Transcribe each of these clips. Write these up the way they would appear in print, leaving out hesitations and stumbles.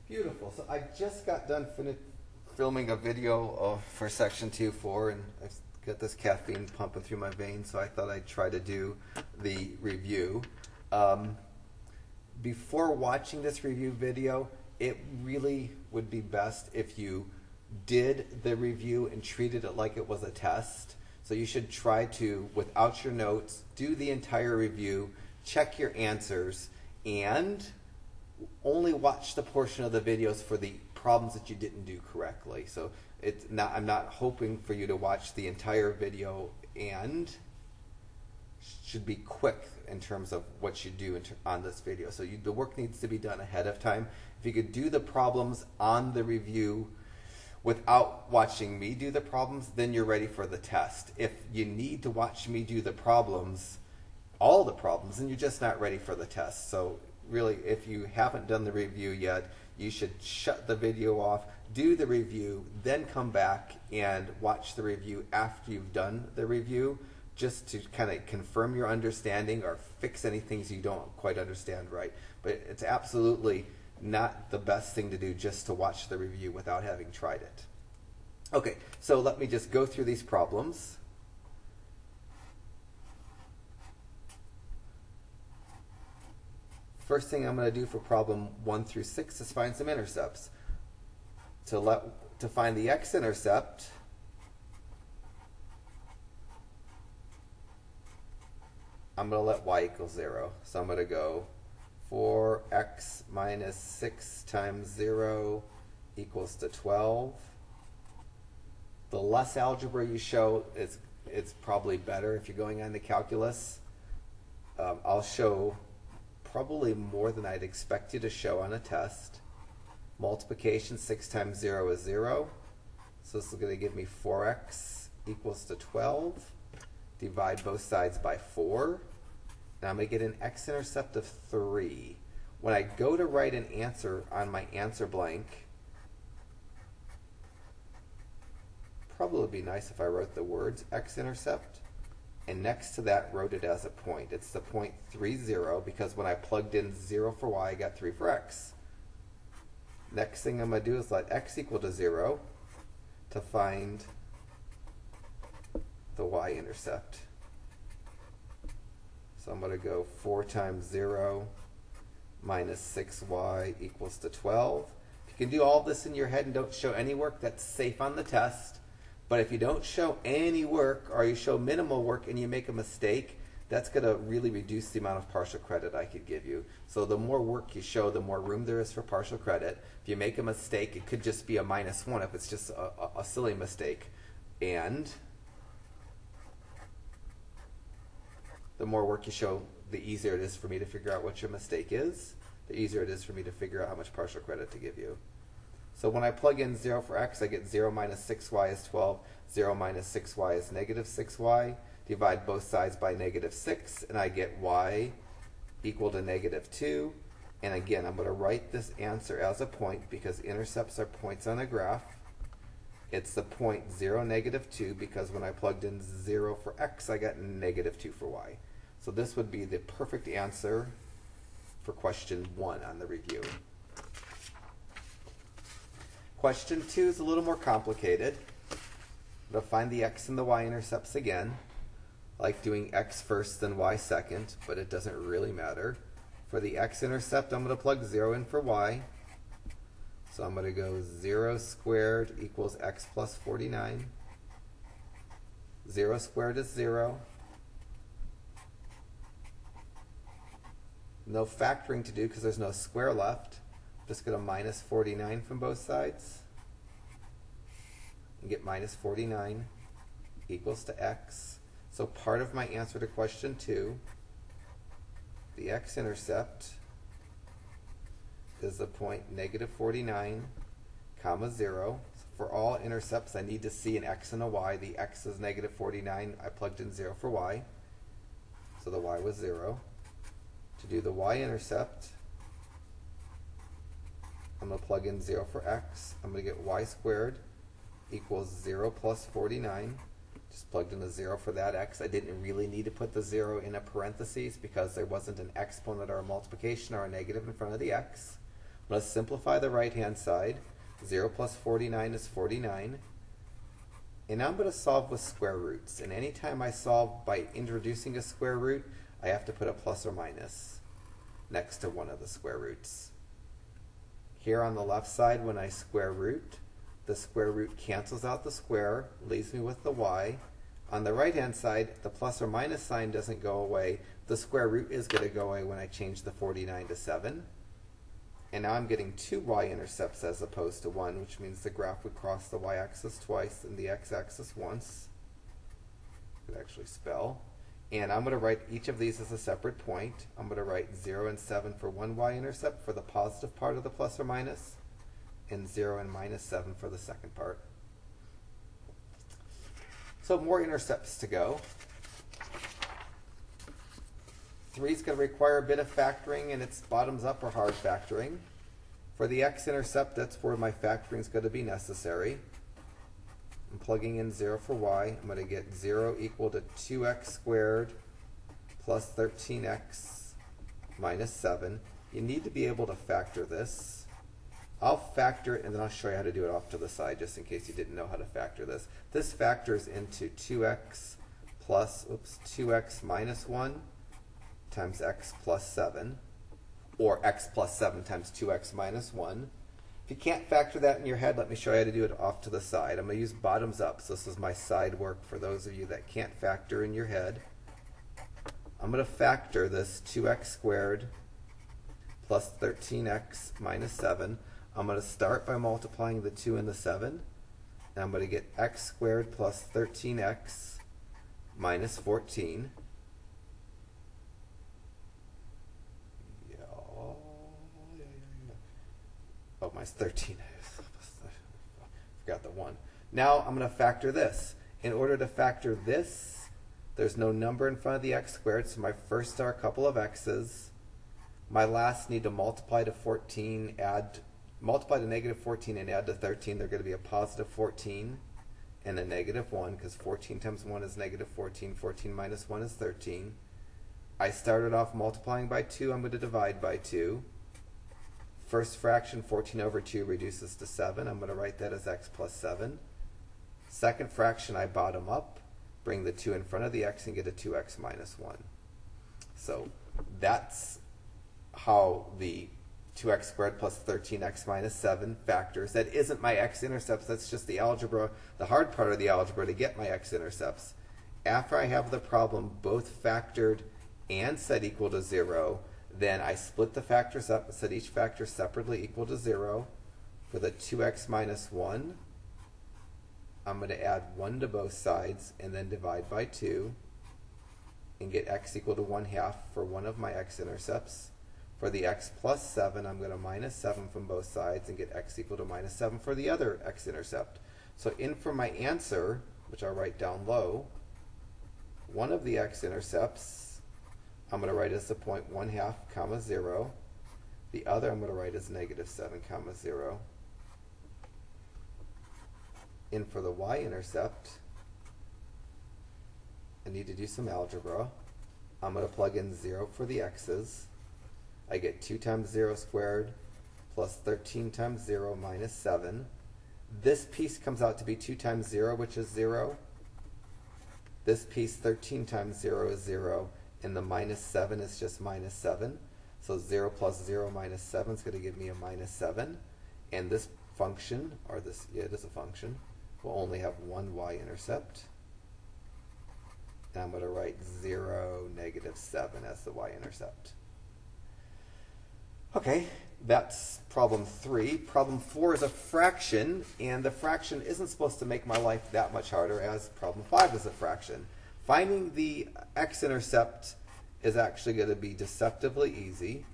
Beautiful. So I just got done filming a video for section 2.4, and I've got this caffeine pumping through my veins, so I thought I'd try to do the review. Before watching this review video, it really would be best if you did the review and treated it like it was a test. So you should try to, without your notes, do the entire review, check your answers, and only watch the portion of the videos for the problems that you didn't do correctly. So I'm not hoping for you to watch the entire video, and should be quick in terms of what you do on this video. So the work needs to be done ahead of time. If you could do the problems on the review without watching me do the problems, then you're ready for the test. If you need to watch me do the problems, all the problems, then you're just not ready for the test. So really, if you haven't done the review yet, you should shut the video off, do the review, then come back and watch the review after you've done the review, just to kind of confirm your understanding or fix any things you don't quite understand right. But it's absolutely not the best thing to do just to watch the review without having tried it. Okay, so let me just go through these problems. First thing I'm going to do for problem 1 through 6 is find some intercepts. To find the x-intercept, I'm going to let y equal 0. So I'm going to go 4x minus 6 times 0 equals to 12. The less algebra you show, it's probably better if you're going on to calculus. I'll show probably more than I'd expect you to show on a test. Multiplication, 6 times 0 is 0. So this is going to give me 4x equals to 12. Divide both sides by 4. And I'm going to get an x-intercept of 3. When I go to write an answer on my answer blank, probably would be nice if I wrote the words x-intercept, and next to that wrote it as a point. It's the point 3, 0, because when I plugged in 0 for y, I got 3 for x. Next thing I'm going to do is let x equal to 0 to find the y-intercept. So I'm going to go 4 times 0 minus 6y equals to 12. If you can do all this in your head and don't show any work, that's safe on the test. But if you don't show any work, or you show minimal work and you make a mistake, that's going to really reduce the amount of partial credit I could give you. So the more work you show, the more room there is for partial credit. If you make a mistake, it could just be a -1 if it's just a silly mistake. And the more work you show, the easier it is for me to figure out what your mistake is. The easier it is for me to figure out how much partial credit to give you. So when I plug in 0 for x, I get 0 minus 6y is 12. 0 minus 6y is negative 6y. Divide both sides by negative 6, and I get y equal to negative 2. And again, I'm going to write this answer as a point because intercepts are points on a graph. It's the point 0, negative 2, because when I plugged in 0 for x, I got negative 2 for y. So this would be the perfect answer for question 1 on the review. Question 2 is a little more complicated. I'm going to find the x and the y-intercepts again. I like doing x first, then y second, but it doesn't really matter. For the x-intercept, I'm going to plug 0 in for y. So I'm going to go 0 squared equals x plus 49. 0 squared is 0. No factoring to do because there's no square left. I'm just going to minus 49 from both sides. And get minus 49 equals to x. So part of my answer to question 2, the x-intercept is the point negative 49, comma 0. So for all intercepts, I need to see an x and a y. The x is negative 49. I plugged in 0 for y. So the y was 0. To do the y-intercept, I'm going to plug in 0 for x. I'm going to get y squared equals 0 plus 49. Just plugged in a 0 for that x. I didn't really need to put the 0 in a parentheses because there wasn't an exponent or a multiplication or a negative in front of the x. going to simplify the right-hand side. 0 plus 49 is 49. And now I'm going to solve with square roots. And anytime I solve by introducing a square root, I have to put a plus or minus next to one of the square roots. Here on the left side, when I square root, the square root cancels out the square, leaves me with the y. On the right-hand side, the plus or minus sign doesn't go away. The square root is going to go away when I change the 49 to 7. And now I'm getting 2 y-intercepts as opposed to 1, which means the graph would cross the y-axis twice and the x-axis once. Could actually spell. And I'm going to write each of these as a separate point. I'm going to write 0 and 7 for one y-intercept for the positive part of the plus or minus, and 0 and minus 7 for the second part. So more intercepts to go. 3 is going to require a bit of factoring, and it's bottoms up or hard factoring. For the x-intercept, that's where my factoring is going to be necessary. I'm plugging in 0 for y. I'm going to get 0 equal to 2x squared plus 13x minus 7. You need to be able to factor this. I'll factor it, and then I'll show you how to do it off to the side, just in case you didn't know how to factor this. This factors into 2x plus, 2x minus 1 times x plus 7, or x plus 7 times 2x minus 1. If you can't factor that in your head, let me show you how to do it off to the side. I'm going to use bottoms up, so this is my side work for those of you that can't factor in your head. I'm going to factor this 2x squared plus 13x minus 7. I'm going to start by multiplying the 2 and the 7. And I'm going to get x squared plus 13x minus 14. Oh, mine's 13. Forgot the 1. Now I'm going to factor this. In order to factor this, there's no number in front of the x squared, so my first are a couple of x's. My last need to multiply to 14, multiply to negative 14 and add to 13. They're going to be a positive 14 and a negative 1, because 14 times 1 is negative 14. 14 minus 1 is 13. I started off multiplying by 2. I'm going to divide by 2. First fraction, 14 over 2, reduces to 7. I'm going to write that as x plus 7. Second fraction, I bottom up, bring the 2 in front of the x, and get a 2x minus 1. So that's how the 2x squared plus 13x minus 7 factors. That isn't my x-intercepts, that's just the algebra, the hard part of the algebra to get my x-intercepts. After I have the problem both factored and set equal to 0, then I split the factors up and set each factor separately equal to 0. For the 2x minus 1, I'm going to add 1 to both sides and then divide by 2 and get x equal to 1/2 for one of my x-intercepts. For the x plus 7, I'm going to minus 7 from both sides and get x equal to minus 7 for the other x-intercept. So in for my answer, which I'll write down low, one of the x-intercepts I'm going to write as the point 1/2, comma 0. The other I'm going to write as negative 7, comma 0. In for the y-intercept, I need to do some algebra. I'm going to plug in 0 for the x's. I get 2 times 0 squared plus 13 times 0 minus 7. This piece comes out to be 2 times 0, which is 0. This piece, 13 times 0, is 0. And the minus 7 is just minus 7. So 0 plus 0 minus 7 is going to give me a minus 7. And this function, or this, yeah, it is a function, will only have one y-intercept. And I'm going to write 0, negative 7 as the y-intercept. Okay, that's problem 3. Problem 4 is a fraction, and the fraction isn't supposed to make my life that much harder, as problem 5 is a fraction. Finding the x-intercept is actually going to be deceptively easy.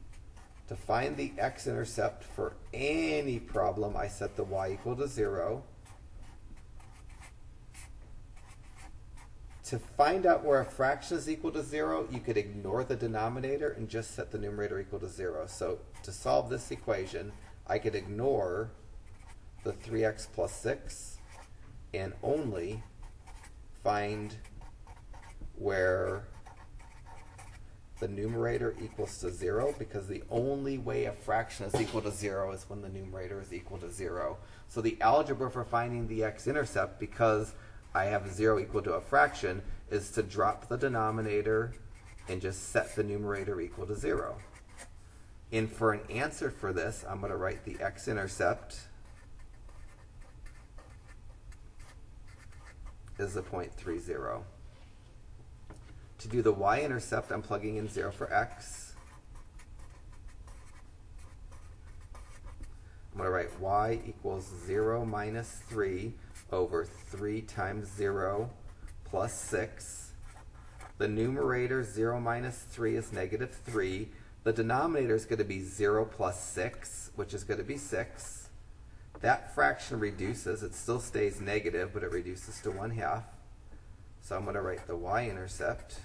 To find the x-intercept for any problem, I set the y equal to 0. To find out where a fraction is equal to 0, you could ignore the denominator and just set the numerator equal to 0. So to solve this equation, I could ignore the 3x plus 6 and only find where the numerator equals to 0, because the only way a fraction is equal to 0 is when the numerator is equal to 0. So the algebra for finding the x-intercept, because I have 0 equal to a fraction, is to drop the denominator and just set the numerator equal to 0. And for an answer for this, I'm going to write the x-intercept is the 0.30. To do the y-intercept, I'm plugging in 0 for x. I'm going to write y equals 0 minus 3 over 3 times 0 plus 6. The numerator, 0 minus 3, is negative 3. The denominator is going to be 0 plus 6, which is going to be 6. That fraction reduces. It still stays negative, but it reduces to 1/2. So I'm going to write the y-intercept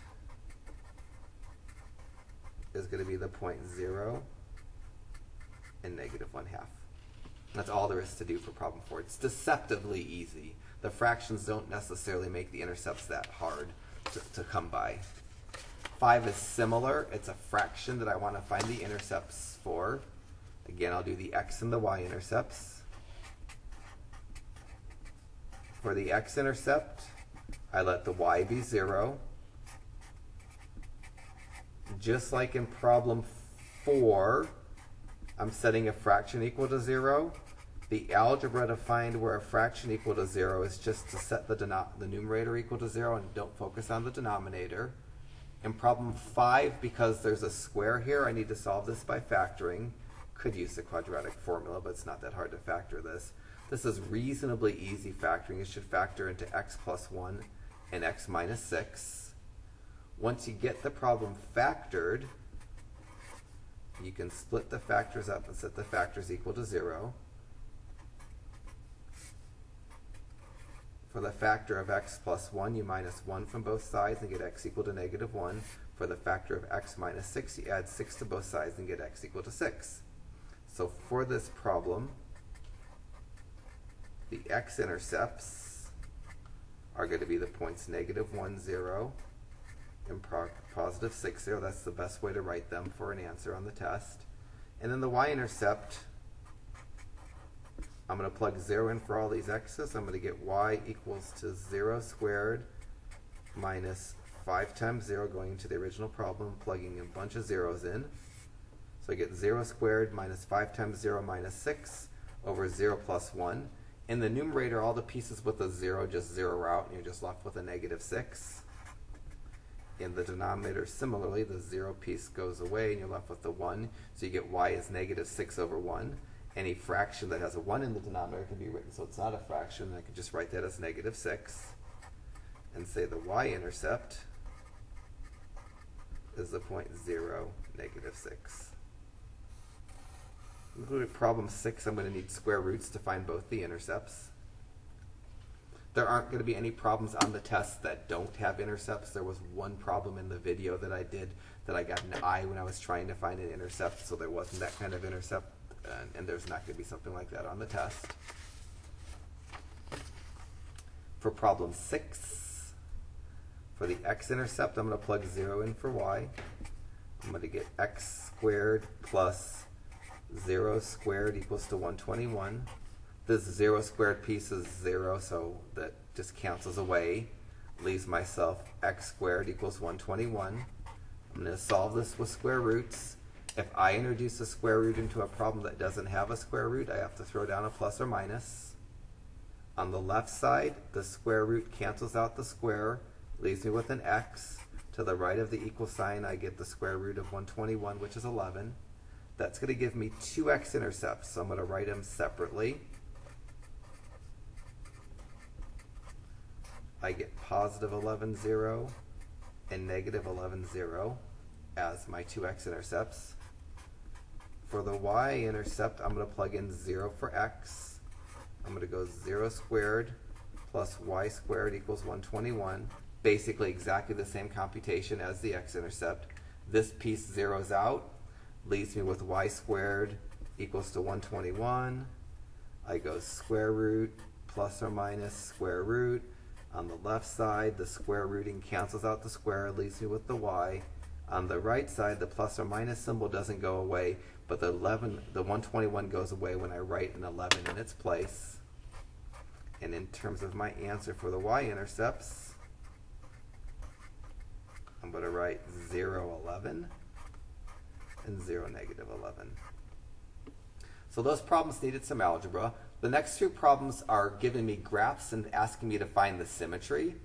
is going to be the 0.0 and negative 1/2. That's all there is to do for problem 4. It's deceptively easy. The fractions don't necessarily make the intercepts that hard to come by. 5 is similar. It's a fraction that I want to find the intercepts for. Again, I'll do the x and the y-intercepts. For the x-intercept, I let the y be 0. Just like in problem 4, I'm setting a fraction equal to 0. The algebra to find where a fraction equal to 0 is just to set the numerator equal to 0 and don't focus on the denominator. In problem 5, because there's a square here, I need to solve this by factoring. Could use the quadratic formula, but it's not that hard to factor this. This is reasonably easy factoring. It should factor into x plus 1 and x minus 6. Once you get the problem factored, you can split the factors up and set the factors equal to 0. For the factor of x plus 1, you minus 1 from both sides and get x equal to negative 1. For the factor of x minus 6, you add 6 to both sides and get x equal to 6. So for this problem, the x-intercepts are going to be the points negative 1, 0, and positive 6, 0. That's the best way to write them for an answer on the test. And then the y-intercept, I'm going to plug 0 in for all these x's. I'm going to get y equals to 0 squared minus 5 times 0, going into the original problem, plugging a bunch of zeros in. So I get 0 squared minus 5 times 0 minus 6 over 0 plus 1. In the numerator, all the pieces with a 0 just zero out, and you're just left with a negative 6. In the denominator, similarly, the 0 piece goes away, and you're left with the 1. So you get y is negative 6 over 1. Any fraction that has a 1 in the denominator can be written so it's not a fraction. I can just write that as negative 6 and say the y-intercept is the 0.0, negative 6. Including problem 6, I'm going to need square roots to find both the intercepts. There aren't going to be any problems on the test that don't have intercepts. There was one problem in the video that I did that I got an I when I was trying to find an intercept, so there wasn't that kind of intercept, and there's not going to be something like that on the test. For problem 6, for the x-intercept, I'm going to plug 0 in for y. I'm going to get x squared plus 0 squared equals to 121. This 0 squared piece is 0, so that just cancels away. Leaves myself x squared equals 121. I'm going to solve this with square roots. If I introduce a square root into a problem that doesn't have a square root, I have to throw down a plus or minus. On the left side, the square root cancels out the square, leaves me with an x. To the right of the equal sign, I get the square root of 121, which is 11. That's going to give me two x-intercepts, so I'm going to write them separately. I get positive 11, 0 and negative 11, 0 as my two x-intercepts. For the y-intercept, I'm going to plug in 0 for x. I'm going to go 0 squared plus y squared equals 121. Basically exactly the same computation as the x-intercept. This piece zeroes out, leaves me with y squared equals to 121. I go square root plus or minus square root. On the left side, the square rooting cancels out the square, leaves me with the y. On the right side, the plus or minus symbol doesn't go away, but the 121 goes away when I write an 11 in its place. And in terms of my answer for the y-intercepts, I'm going to write 0, 11 and 0, negative 11. So those problems needed some algebra. The next two problems are giving me graphs and asking me to find the symmetry.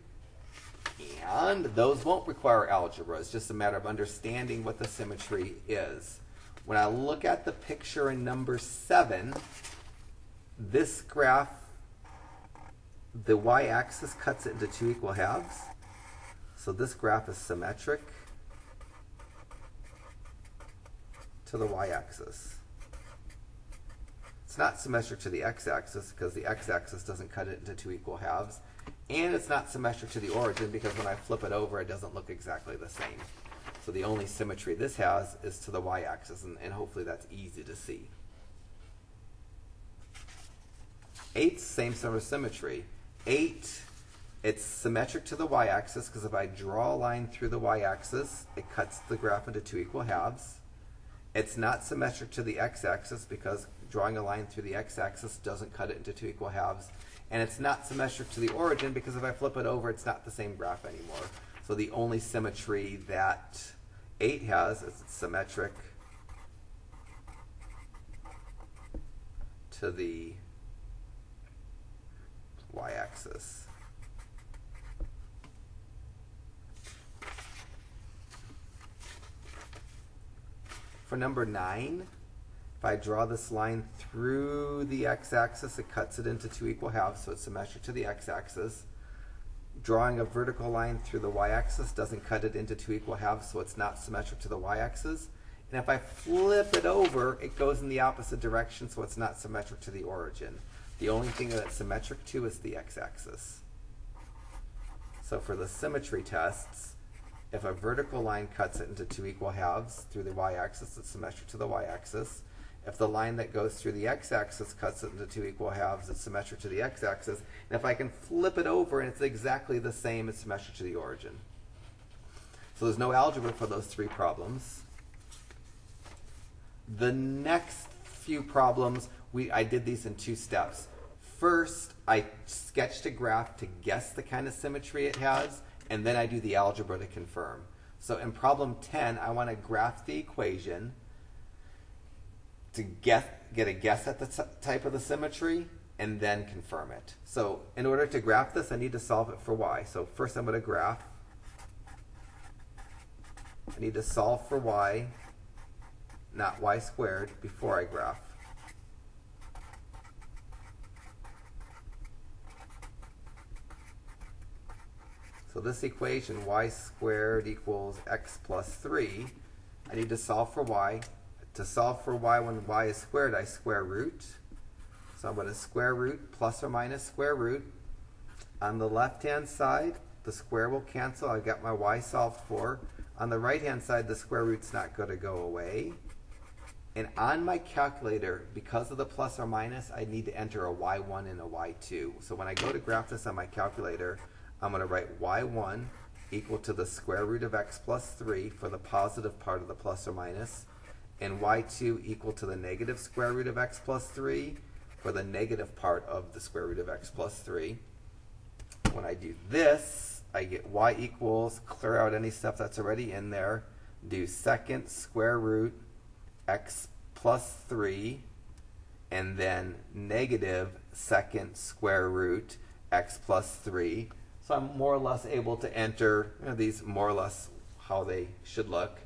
And those won't require algebra. It's just a matter of understanding what the symmetry is. When I look at the picture in number 7, this graph, the y-axis cuts it into 2 equal halves. So this graph is symmetric to the y-axis. It's not symmetric to the x-axis because the x-axis doesn't cut it into 2 equal halves. And it's not symmetric to the origin because when I flip it over, it doesn't look exactly the same. So the only symmetry this has is to the y-axis, and hopefully that's easy to see. 8's same sort of symmetry. 8, it's symmetric to the y-axis because if I draw a line through the y-axis, it cuts the graph into 2 equal halves. It's not symmetric to the x-axis because drawing a line through the x-axis doesn't cut it into 2 equal halves. And it's not symmetric to the origin because if I flip it over, it's not the same graph anymore. So the only symmetry that 8 has is it's symmetric to the y-axis. For number 9, if I draw this line through the x-axis, it cuts it into 2 equal halves, so it's symmetric to the x-axis. Drawing a vertical line through the y-axis doesn't cut it into 2 equal halves, so it's not symmetric to the y-axis. And if I flip it over, it goes in the opposite direction, so it's not symmetric to the origin. The only thing that it's symmetric to is the x-axis. So for the symmetry tests, if a vertical line cuts it into 2 equal halves through the y-axis, it's symmetric to the y-axis. If the line that goes through the x-axis cuts it into 2 equal halves, it's symmetric to the x-axis. And if I can flip it over and it's exactly the same, it's symmetric to the origin. So there's no algebra for those 3 problems. The next few problems, I did these in 2 steps. First, I sketched a graph to guess the kind of symmetry it has, and then I do the algebra to confirm. So in problem 10, I want to graph the equation to get a guess at the type of the symmetry and then confirm it. So in order to graph this, I need to solve it for y. So first I'm going to graph. I need to solve for y, not y squared, before I graph. So this equation, y squared equals x plus 3, I need to solve for y. To solve for y when y is squared, I square root. So I'm going to square root plus or minus square root. On the left-hand side, the square will cancel. I've got my y solved for. On the right-hand side, the square root's not going to go away. And on my calculator, because of the plus or minus, I need to enter a y1 and a y2. So when I go to graph this on my calculator, I'm going to write y1 equal to the square root of x plus 3 for the positive part of the plus or minus, and y2 equal to the negative square root of x plus 3 for the negative part of the square root of x plus 3. When I do this, I get y equals, clear out any stuff that's already in there, do second square root x plus 3, and then negative second square root x plus 3. So I'm more or less able to enter these more or less how they should look.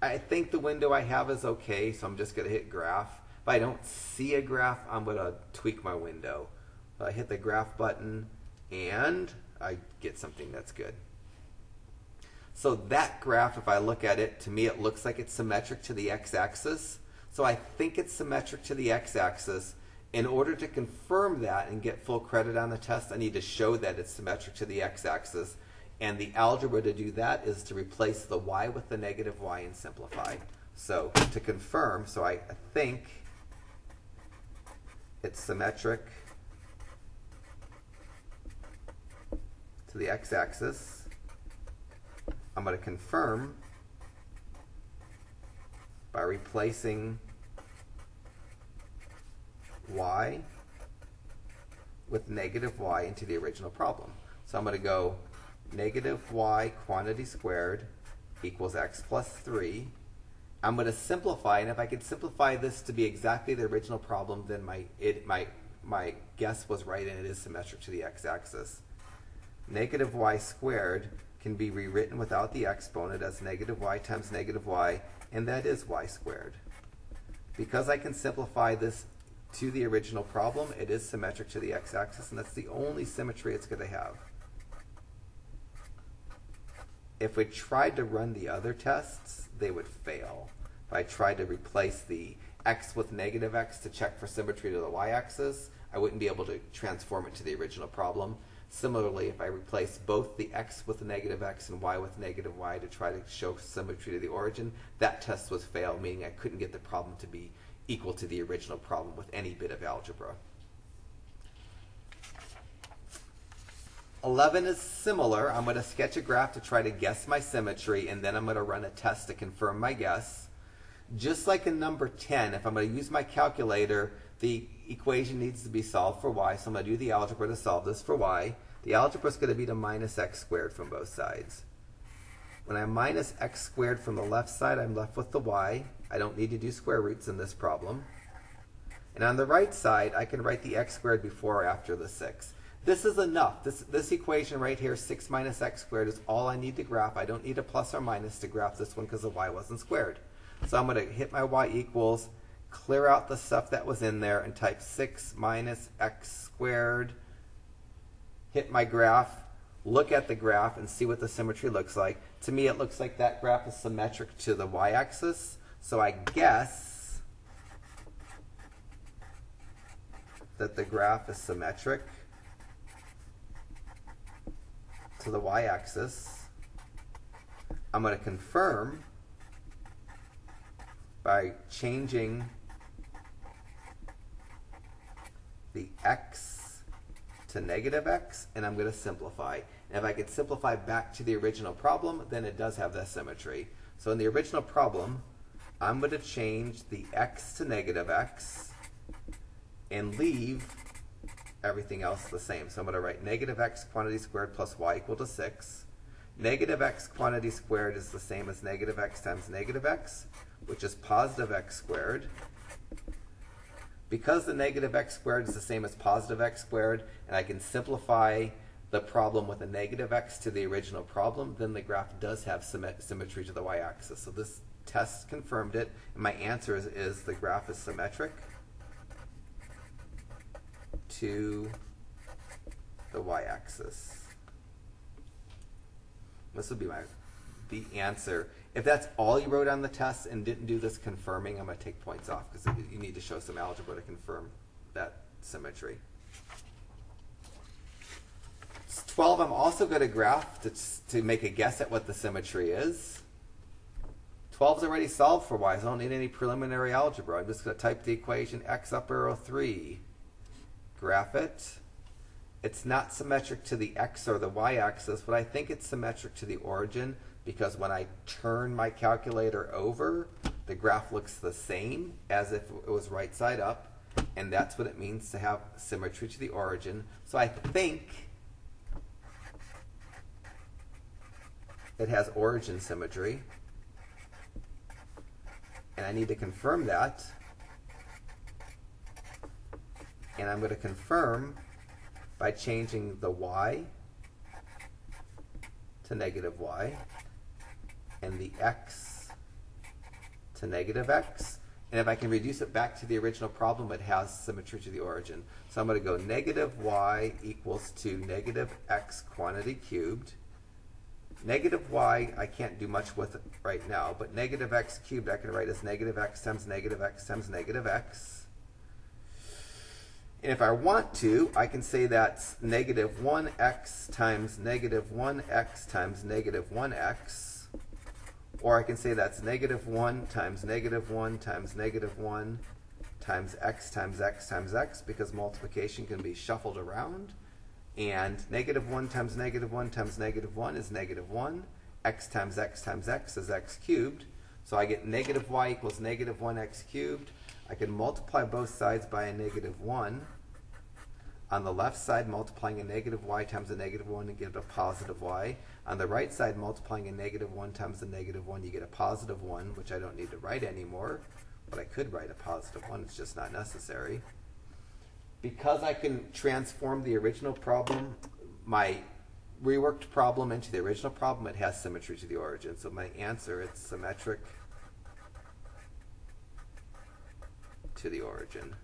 I think the window I have is okay, so I'm just going to hit graph. If I don't see a graph, I'm going to tweak my window. So I hit the graph button, and I get something that's good. So that graph, if I look at it, to me it looks like it's symmetric to the x-axis. So I think it's symmetric to the x-axis. In order to confirm that and get full credit on the test, I need to show that it's symmetric to the x-axis. And the algebra to do that is to replace the y with the negative y and simplify. So to confirm, so I think it's symmetric to the x-axis. I'm going to confirm by replacing y with negative y into the original problem. So I'm going to go negative y quantity squared equals x plus 3. I'm going to simplify, and if I could simplify this to be exactly the original problem, then my guess was right, and it is symmetric to the x-axis. Negative y squared can be rewritten without the exponent as negative y times negative y, and that is y squared. Because I can simplify this to the original problem, it is symmetric to the x-axis, and that's the only symmetry it's going to have. If we tried to run the other tests, they would fail. If I tried to replace the x with negative x to check for symmetry to the y-axis, I wouldn't be able to transform it to the original problem. Similarly, if I replace both the x with negative x and y with negative y to try to show symmetry to the origin, that test would fail, meaning I couldn't get the problem to be equal to the original problem with any bit of algebra. 11 is similar. I'm going to sketch a graph to try to guess my symmetry, and then I'm going to run a test to confirm my guess. Just like in number 10, if I'm going to use my calculator, the equation needs to be solved for y, so I'm going to do the algebra to solve this for y. The algebra is going to be to minus x squared from both sides. When I minus x squared from the left side, I'm left with the y. I don't need to do square roots in this problem. And on the right side, I can write the x squared before or after the 6. This is enough. This equation right here, 6 minus x squared, is all I need to graph. I don't need a plus or minus to graph this one because the y wasn't squared. So I'm going to hit my y equals, clear out the stuff that was in there, and type 6 minus x squared. Hit my graph, look at the graph, and see what the symmetry looks like. To me, it looks like that graph is symmetric to the y-axis. So I guess that the graph is symmetric to the y-axis. I'm going to confirm by changing the x to negative x, and I'm going to simplify. And if I could simplify back to the original problem, then it does have that symmetry. So in the original problem, I'm going to change the x to negative x and leave everything else the same. So I'm going to write negative x quantity squared plus y equal to 6. Negative x quantity squared is the same as negative x times negative x, which is positive x squared. Because the negative x squared is the same as positive x squared, and I can simplify the problem with a negative x to the original problem, then the graph does have symmetry to the y-axis. So this test confirmed it, and my answer is the graph is symmetric to the y-axis. This would be the answer. If that's all you wrote on the test and didn't do this confirming, I'm going to take points off because you need to show some algebra to confirm that symmetry. 12, I'm also going to graph to make a guess at what the symmetry is. 12 is already solved for y, so I don't need any preliminary algebra. I'm just going to type the equation x up arrow 3. Graph it. It's not symmetric to the x or the y-axis, but I think it's symmetric to the origin because when I turn my calculator over, the graph looks the same as if it was right side up, and that's what it means to have symmetry to the origin. So I think it has origin symmetry, and I need to confirm that. And I'm going to confirm by changing the y to negative y and the x to negative x. And if I can reduce it back to the original problem, it has symmetry to the origin. So I'm going to go negative y equals to negative x quantity cubed. Negative y I can't do much with it right now, but negative x cubed I can write as negative x times negative x times negative x. And if I want to, I can say that's negative 1x times negative 1x times negative 1x. Or I can say that's negative 1 times negative 1 times negative 1 times x times x times x, because multiplication can be shuffled around. And negative 1 times negative 1 times negative 1 is negative 1. X times x times x is x cubed. So I get negative y equals negative 1x cubed. I can multiply both sides by a negative 1. On the left side, multiplying a negative y times a negative 1 and get a positive y. On the right side, multiplying a negative 1 times a negative 1, you get a positive 1, which I don't need to write anymore. But I could write a positive 1, it's just not necessary. Because I can transform the original problem, my reworked problem into the original problem, it has symmetry to the origin. So my answer, it's symmetric to the origin.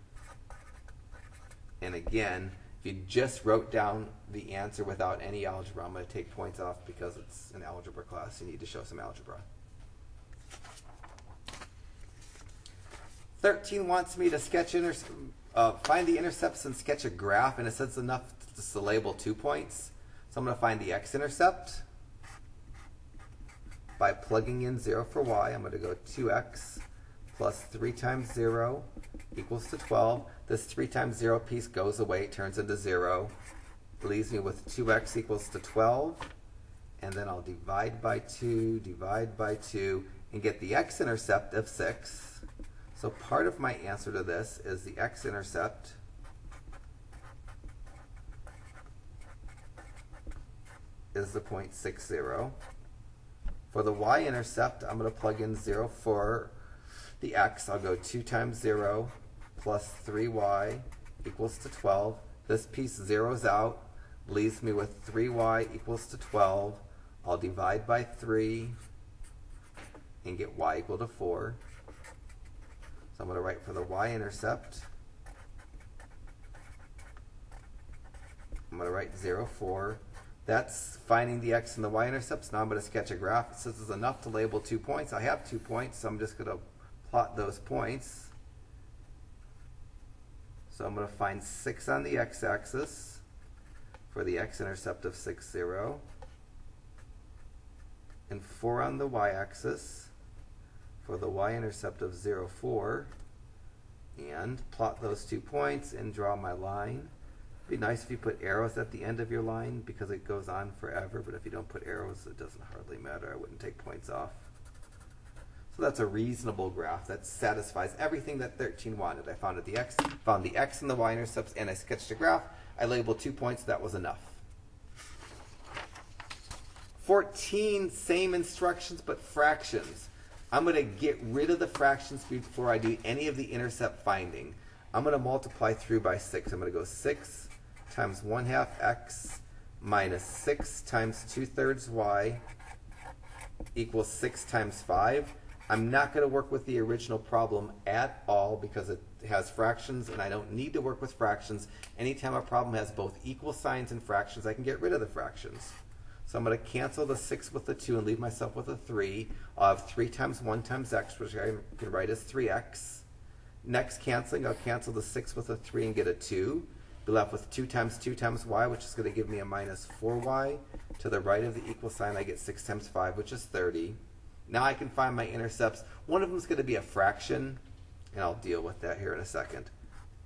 And again, if you just wrote down the answer without any algebra, I'm going to take points off because it's an algebra class. You need to show some algebra. 13 wants me to sketch find the intercepts and sketch a graph, and it says enough just to label 2 points. So I'm going to find the x-intercept by plugging in 0 for y. I'm going to go 2x plus 3 times 0 equals to 12. This 3 times 0 piece goes away, turns into 0. Leaves me with 2x equals to 12. And then I'll divide by 2, and get the x-intercept of 6. So part of my answer to this is the x-intercept is the 0.60. For the y-intercept, I'm going to plug in 0 for the x. I'll go 2 times 0 plus 3y equals to 12. This piece zeroes out, leaves me with 3y equals to 12. I'll divide by 3 and get y equal to 4. So I'm going to write for the y-intercept. I'm going to write 0, 4. That's finding the x and the y-intercepts. Now I'm going to sketch a graph. It says it's enough to label 2 points. I have 2 points, so I'm just going to plot those points. So I'm going to find 6 on the x-axis for the x-intercept of 6, 0, and 4 on the y-axis for the y-intercept of 0, 4, and plot those 2 points and draw my line. It'd be nice if you put arrows at the end of your line because it goes on forever, but if you don't put arrows, it doesn't hardly matter. I wouldn't take points off. So that's a reasonable graph that satisfies everything that 13 wanted. I found the x and the y-intercepts, and I sketched a graph. I labeled 2 points. That was enough. 14, same instructions, but fractions. I'm going to get rid of the fractions before I do any of the intercept finding. I'm going to multiply through by 6. I'm going to go 6 times 1/2 x minus 6 times 2/3 y equals 6 times 5. I'm not going to work with the original problem at all because it has fractions, and I don't need to work with fractions. Anytime a problem has both equal signs and fractions, I can get rid of the fractions. So I'm going to cancel the 6 with the 2 and leave myself with a 3. I'll have 3 times 1 times x, which I can write as 3x. Next canceling, I'll cancel the 6 with a 3 and get a 2. Be left with 2 times y, which is going to give me a minus 4y. To the right of the equal sign, I get 6 times 5, which is 30. Now I can find my intercepts. One of them is going to be a fraction, and I'll deal with that here in a second.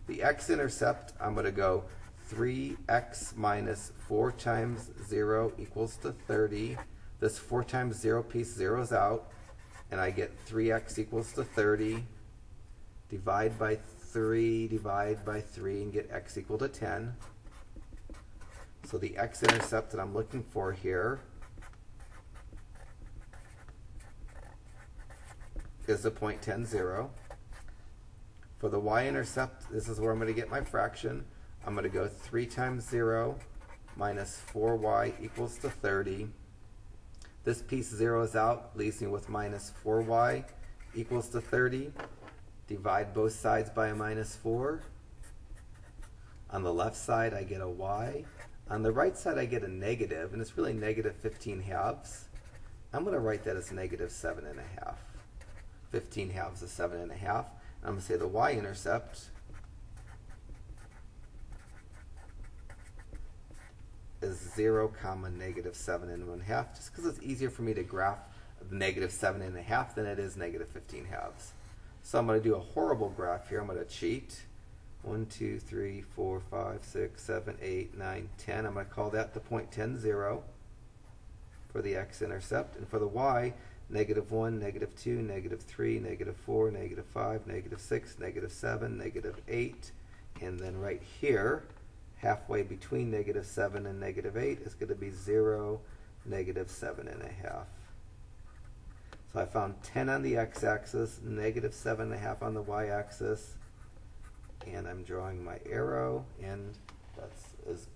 The x-intercept, I'm going to go 3x minus 4 times 0 equals to 30. This 4 times 0 piece zeroes out, and I get 3x equals to 30. Divide by 3, and get x equal to 10. So the x-intercept that I'm looking for here is the 0.10. For the y-intercept, this is where I'm going to get my fraction. I'm going to go 3 times 0 minus 4y equals to 30. This piece zeroes out, leaves me with minus 4y equals to 30. Divide both sides by a minus 4. On the left side, I get a y. On the right side, I get a negative, and it's really negative 15 halves. I'm going to write that as negative 7.5. 15 halves is 7.5. I'm going to say the y-intercept is 0, negative 7.5, just because it's easier for me to graph the negative 7.5 than it is negative 15 halves. So I'm going to do a horrible graph here. I'm going to cheat. 1, 2, 3, 4, 5, 6, 7, 8, 9, 10. I'm going to call that the 0.10 for the x-intercept. And for the y, -1, -2, -3, -4, -5, -6, -7, -8, and then right here, halfway between -7 and -8 is going to be 0, -7.5. So I found 10 on the x-axis, -7.5 on the y-axis, and I'm drawing my arrow, and that's as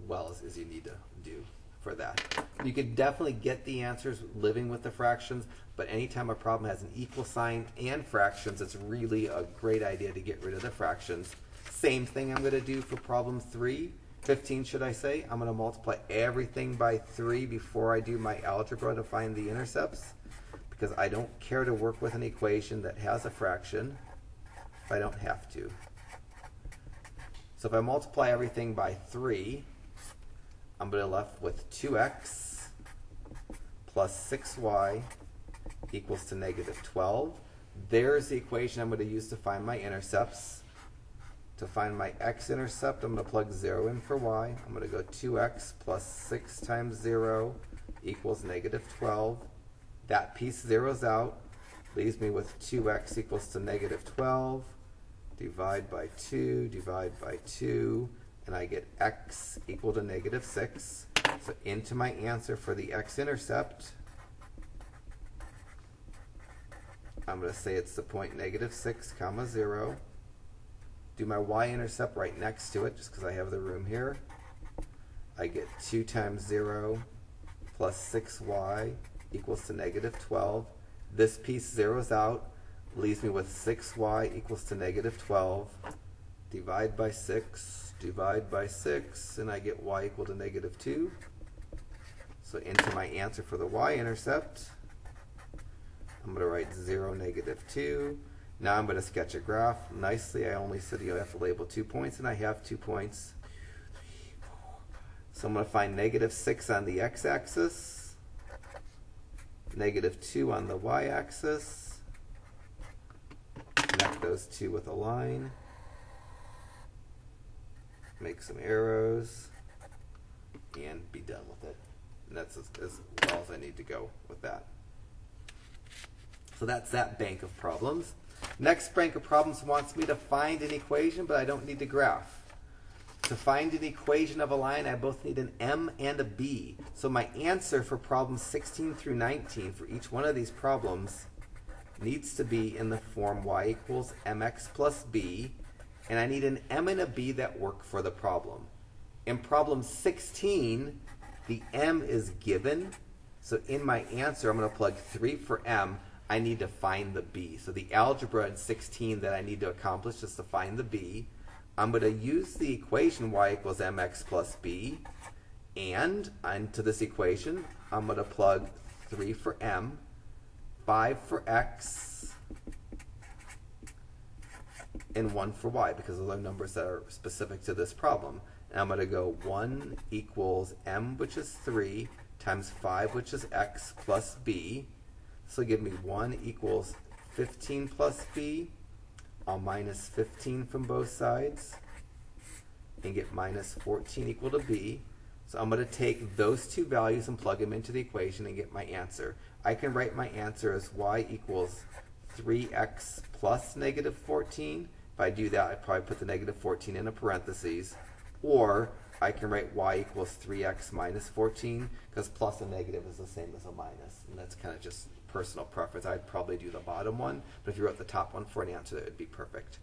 well as you need to do for that. You could definitely get the answers living with the fractions, but anytime a problem has an equal sign and fractions, it's really a great idea to get rid of the fractions. Same thing I'm going to do for problem 15 should I say. I'm going to multiply everything by 3 before I do my algebra to find the intercepts, because I don't care to work with an equation that has a fraction if I don't have to. So if I multiply everything by 3, I'm going to be left with 2x plus 6y equals to -12. There's the equation I'm going to use to find my intercepts. To find my x-intercept, I'm going to plug 0 in for y. I'm going to go 2x plus 6 times 0 equals -12. That piece zeroes out, leaves me with 2x equals to -12. Divide by 2, divide by 2, and I get x equal to -6. So into my answer for the x-intercept, I'm going to say it's the point -6, comma 0. Do my y-intercept right next to it, just because I have the room here. I get 2 times 0 plus 6y equals to -12. This piece zeroes out, leaves me with 6y equals to -12. Divide by 6, divide by 6, and I get y equal to -2. So into my answer for the y-intercept, I'm going to write 0, -2. Now I'm going to sketch a graph nicely. I only said you have to label 2 points, and I have 2 points. So I'm going to find -6 on the x-axis, -2 on the y-axis. Connect those two with a line. Make some arrows, and be done with it. And that's as well as I need to go with that. So that's that bank of problems. Next bank of problems wants me to find an equation, but I don't need to graph. To find an equation of a line, I both need an m and a b. So my answer for problems 16 through 19 for each one of these problems needs to be in the form y equals mx plus b, and I need an m and a b that work for the problem. In problem 16, the m is given, so in my answer I'm going to plug 3 for m. I need to find the b. So the algebra in 16 that I need to accomplish is to find the b. I'm going to use the equation y equals mx plus b, and into this equation I'm going to plug 3 for m, 5 for x, and 1 for y, because those are numbers that are specific to this problem. And I'm going to go 1 equals m, which is 3, times 5, which is x, plus b. So give me 1 equals 15 plus b. I'll minus 15 from both sides and get minus 14 equal to b. So I'm going to take those two values and plug them into the equation and get my answer. I can write my answer as y equals 3x plus -14. If I do that, I'd probably put the -14 in a parentheses. Or I can write y equals 3x minus 14, because plus and negative is the same as a minus. And that's kind of just personal preference. I'd probably do the bottom one, but if you wrote the top one for an answer, that would be perfect.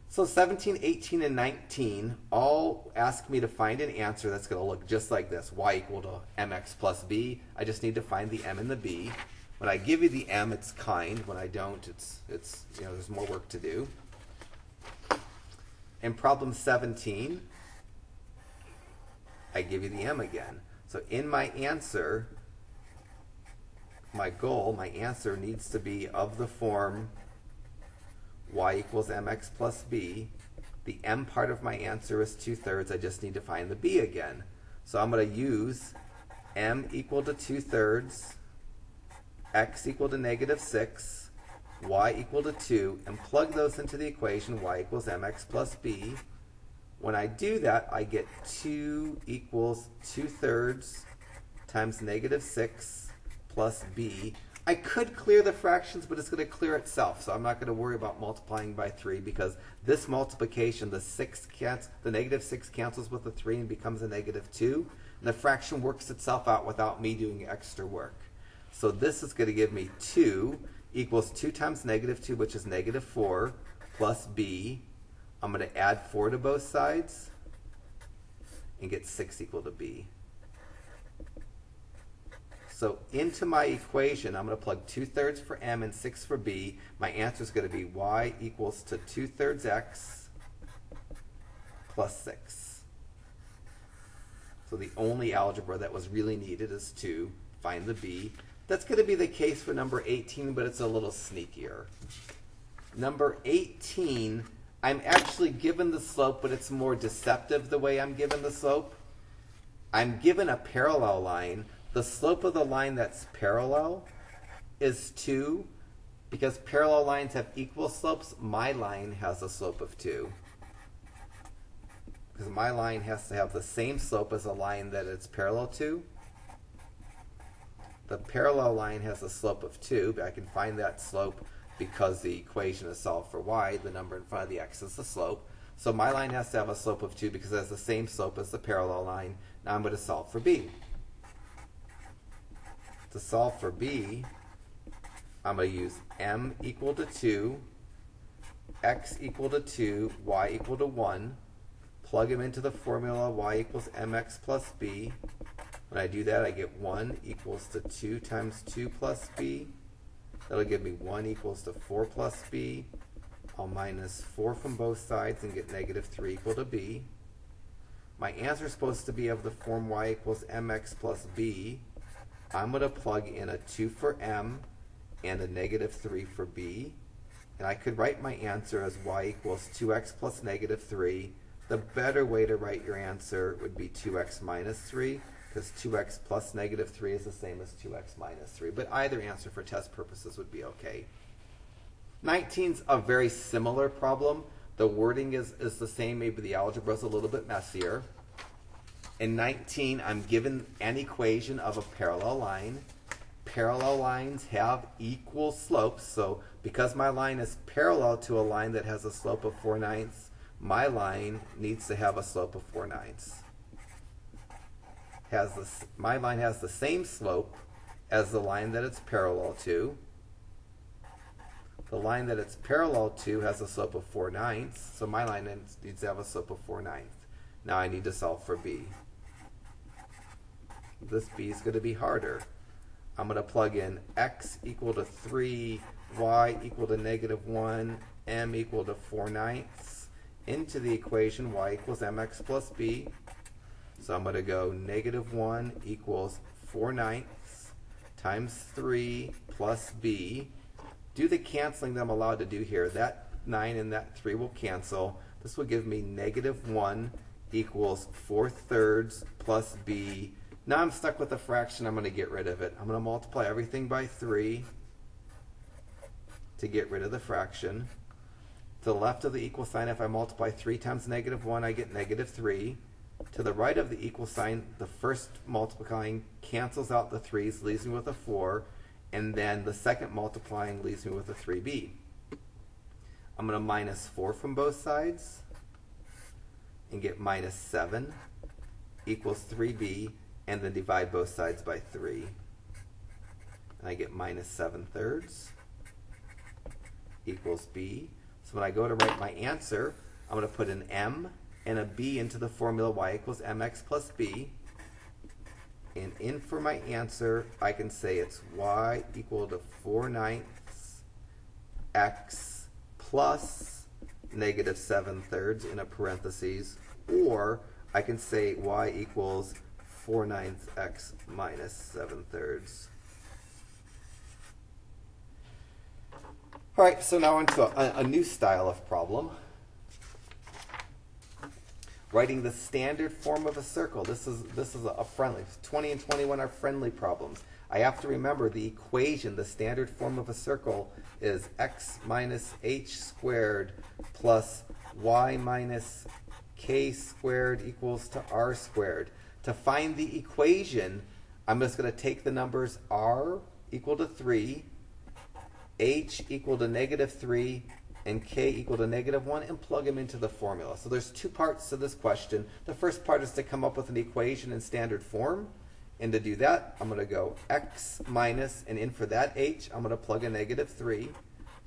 So 17, 18, and 19 all ask me to find an answer that's going to look just like this, y equal to mx plus b. I just need to find the m and the b. When I give you the m, it's kind. When I don't, it's you know, there's more work to do. In problem 17, I give you the m again. So in my answer, my goal, my answer needs to be of the form y equals mx plus b. The m part of my answer is 2/3. I just need to find the b again. So I'm going to use m equal to 2/3, x equal to -6, y equal to 2, and plug those into the equation y equals mx plus b. When I do that, I get 2 equals 2/3 times -6 plus b. I could clear the fractions, but it's going to clear itself, so I'm not going to worry about multiplying by 3 because this multiplication, the negative 6 cancels with the 3 and becomes a negative 2, and the fraction works itself out without me doing extra work. So this is going to give me 2 equals 2 times negative 2, which is negative 4, plus b. I'm going to add 4 to both sides and get 6 equal to b. So into my equation, I'm going to plug 2/3 for m and 6 for b. My answer is going to be y equals to 2/3 x plus 6. So the only algebra that was really needed is to find the b. That's going to be the case for number 18, but it's a little sneakier. Number 18, I'm actually given the slope, but it's more deceptive the way I'm given the slope. I'm given a parallel line. The slope of the line that's parallel is 2. Because parallel lines have equal slopes, my line has a slope of 2. Because my line has to have the same slope as a line that it's parallel to. The parallel line has a slope of 2, but I can find that slope because the equation is solved for y. The number in front of the x is the slope. So my line has to have a slope of 2 because it has the same slope as the parallel line. Now I'm going to solve for b. To solve for b, I'm going to use m equal to 2, x equal to 2, y equal to 1. Plug them into the formula y equals mx plus b. When I do that, I get 1 equals to 2 times 2 plus b. That'll give me 1 equals to 4 plus b. I'll minus 4 from both sides and get negative 3 equal to b. My answer is supposed to be of the form y equals mx plus b. I'm going to plug in a 2 for m and a negative 3 for b. And I could write my answer as y equals 2x plus negative 3. The better way to write your answer would be 2x minus 3, because 2x plus negative 3 is the same as 2x minus 3. But either answer for test purposes would be okay. 19's a very similar problem. The wording is the same, maybe the algebra is a little bit messier. In 19, I'm given an equation of a parallel line. Parallel lines have equal slopes, so because my line is parallel to a line that has a slope of 4/9, my line needs to have a slope of 4/9. My line has the same slope as the line that it's parallel to. The line that it's parallel to has a slope of 4/9, so my line needs to have a slope of 4/9. Now I need to solve for b. This b is going to be harder. I'm going to plug in x equal to 3, y equal to negative 1, m equal to 4/9 into the equation y equals mx plus b. So I'm going to go negative 1 equals 4/9 times 3 plus b. Do the canceling that I'm allowed to do here. That 9 and that 3 will cancel. This will give me negative 1 equals 4/3 plus b. Now I'm stuck with a fraction. I'm going to get rid of it. I'm going to multiply everything by 3 to get rid of the fraction. To the left of the equal sign, if I multiply 3 times negative 1, I get negative 3. To the right of the equal sign, the first multiplying cancels out the 3's, leaves me with a 4. And then the second multiplying leaves me with a 3b. I'm going to minus 4 from both sides and get minus 7 equals 3b, and then divide both sides by 3. And I get minus 7/3 equals b. So when I go to write my answer, I'm going to put an m and a b into the formula y equals mx plus b. And in for my answer, I can say it's y equal to 4/9 x plus negative 7/3 in a parentheses, or I can say y equals 4/9 x minus 7/3. All right, so now onto a new style of problem. Writing the standard form of a circle. This is a friendly. 20 and 21 are friendly problems. I have to remember the equation, the standard form of a circle is x minus h squared plus y minus k squared equals to r squared. To find the equation, I'm just going to take the numbers r equal to 3, h equal to -3, and k equal to -1, and plug them into the formula. So there's two parts to this question. The first part is to come up with an equation in standard form. And to do that, I'm going to go x minus, and in for that h, I'm going to plug in -3.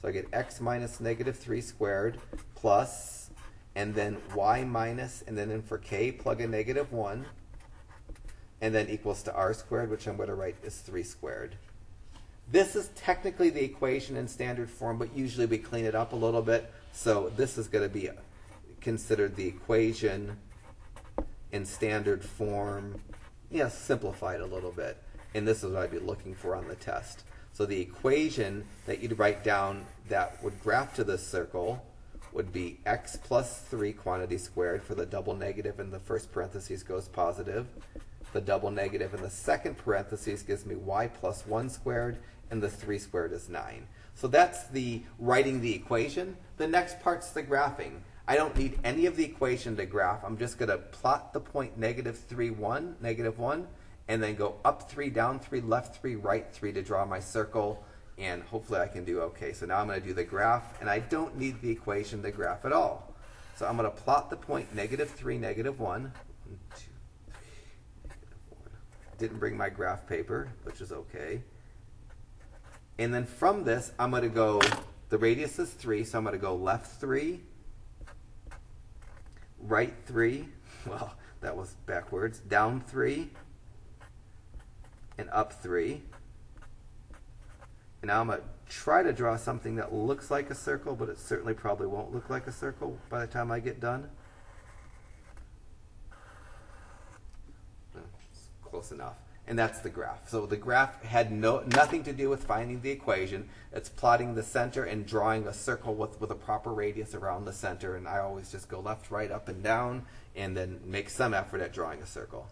So I get x minus -3 squared plus, and then y minus, and then in for k, plug in -1, and then equals to r squared, which I'm going to write as 3 squared. This is technically the equation in standard form, but usually we clean it up a little bit. So this is going to be considered the equation in standard form, simplified a little bit. And this is what I'd be looking for on the test. So the equation that you'd write down that would graph to this circle would be x plus 3 quantity squared, for the double negative in the first parentheses goes positive. The double negative in the second parentheses gives me y plus 1 squared, and the 3 squared is 9. So that's the writing the equation. The next part's the graphing. I don't need any of the equation to graph. I'm just going to plot the point -3, 1, -1, and then go up 3, down 3, left 3, right 3 to draw my circle, and hopefully I can do okay. So now I'm going to do the graph, and I don't need the equation to graph at all. So I'm going to plot the point -3, -1. Didn't bring my graph paper, which is okay. And then from this, I'm going to go, the radius is 3, so I'm going to go left 3, right 3, well, that was backwards, down 3, and up 3. And now I'm going to try to draw something that looks like a circle, but it certainly probably won't look like a circle by the time I get done. Close enough. And that's the graph. So the graph had nothing to do with finding the equation. It's plotting the center and drawing a circle with a proper radius around the center. And I always just go left, right, up, and down, and then make some effort at drawing a circle.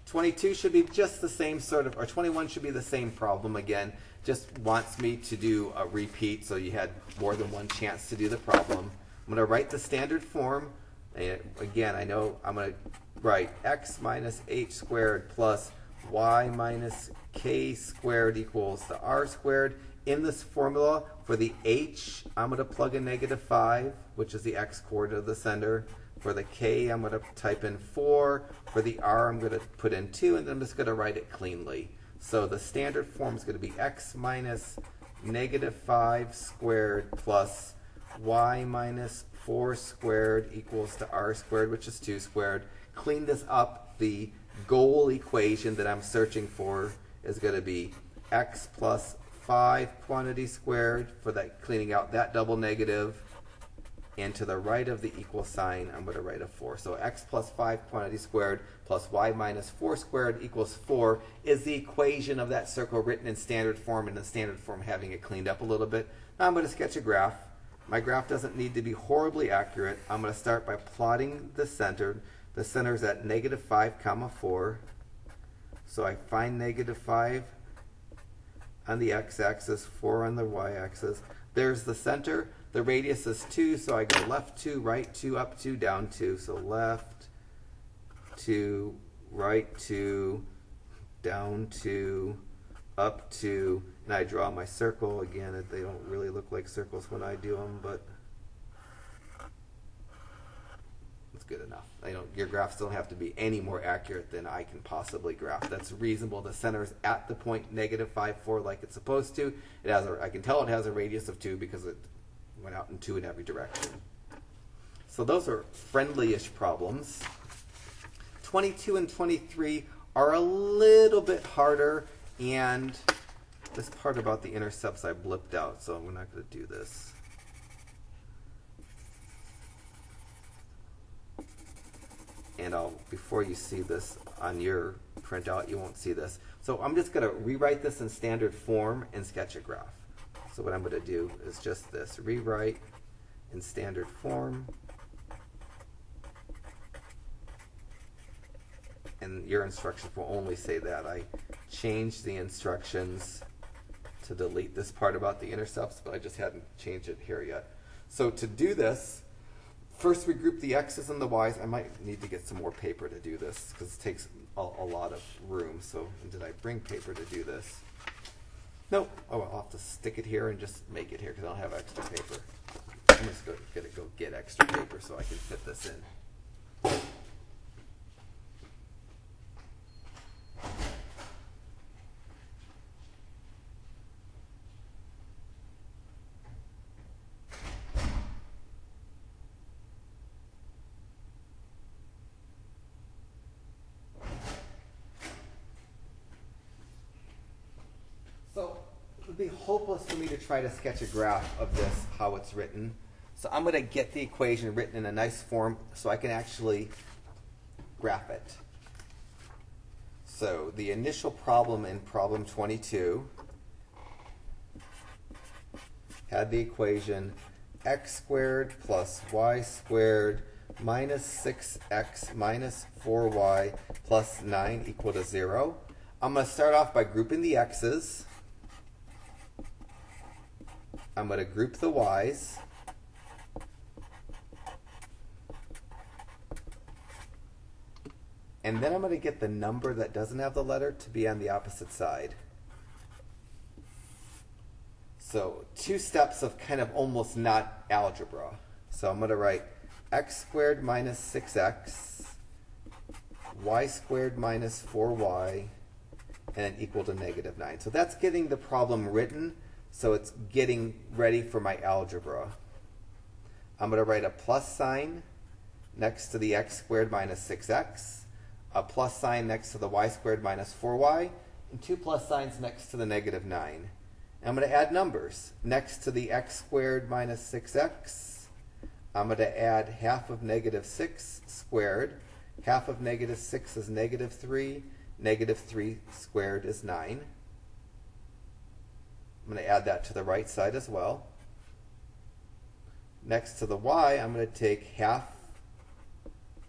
22 should be just the same sort of, or 21 should be the same problem again. Just wants me to do a repeat, so you had more than one chance to do the problem. I'm going to write the standard form. And again, I know I'm going to write x minus h squared plus y minus k squared equals to r squared. In this formula, for the h, I'm going to plug in -5, which is the x coordinate of the center. For the k, I'm going to type in 4. For the r, I'm going to put in 2, and then I'm just going to write it cleanly. So the standard form is going to be x minus -5 squared plus y minus 4 squared equals to r squared, which is 2 squared. Clean this up. The goal equation that I'm searching for is going to be x plus 5 quantity squared, for that, cleaning out that double negative. And to the right of the equal sign, I'm going to write a 4. So x plus 5 quantity squared plus y minus 4 squared equals 4 is the equation of that circle written in standard form, and in standard form having it cleaned up a little bit. Now I'm going to sketch a graph. My graph doesn't need to be horribly accurate. I'm going to start by plotting the center. The center is at -5, 4. So I find -5 on the x-axis, 4 on the y-axis. There's the center. The radius is 2, so I go left 2, right 2, up 2, down 2. So left 2, right 2, down 2, up 2, and I draw my circle. Again, they don't really look like circles when I do them, but it's good enough. Your graphs don't have to be any more accurate than I can possibly graph. That's reasonable. The center is at the point -5, 4 like it's supposed to. It has I can tell it has a radius of 2 because it went out in 2 in every direction. So those are friendly-ish problems. 22 and 23 are a little bit harder, and this part about the intercepts I blipped out, so we're not going to do this. And before you see this on your printout, you won't see this. So I'm just going to rewrite this in standard form and sketch a graph. So what I'm going to do is just this, rewrite in standard form. And your instructions will only say that. I changed the instructions to delete this part about the intercepts, but I just hadn't changed it here yet. So to do this, first we group the x's and the y's. I might need to get some more paper to do this because it takes a lot of room. So did I bring paper to do this? Nope. Oh, I'll have to stick it here and just make it here because I don't have extra paper. I'm just going to go get extra paper so I can fit this in. So it would be hopeless for me to try to sketch a graph of this, how it's written. So I'm going to get the equation written in a nice form so I can actually graph it. So the initial problem in problem 22 had the equation x squared plus y squared minus 6x minus 4y plus 9 equal to 0. I'm going to start off by grouping the x's. I'm going to group the y's. And then I'm going to get the number that doesn't have the letter to be on the opposite side. So 2 steps of kind of almost not algebra. So I'm going to write x squared minus 6x, y squared minus 4y, and then equal to negative 9. So that's getting the problem written. So it's getting ready for my algebra. I'm going to write a plus sign next to the x squared minus 6x, a plus sign next to the y squared minus 4y, and 2 plus signs next to the negative 9. And I'm going to add numbers. Next to the x squared minus 6x, I'm going to add half of negative 6 squared. Half of negative 6 is negative 3. Negative 3 squared is 9. I'm going to add that to the right side as well. Next to the y, I'm going to take half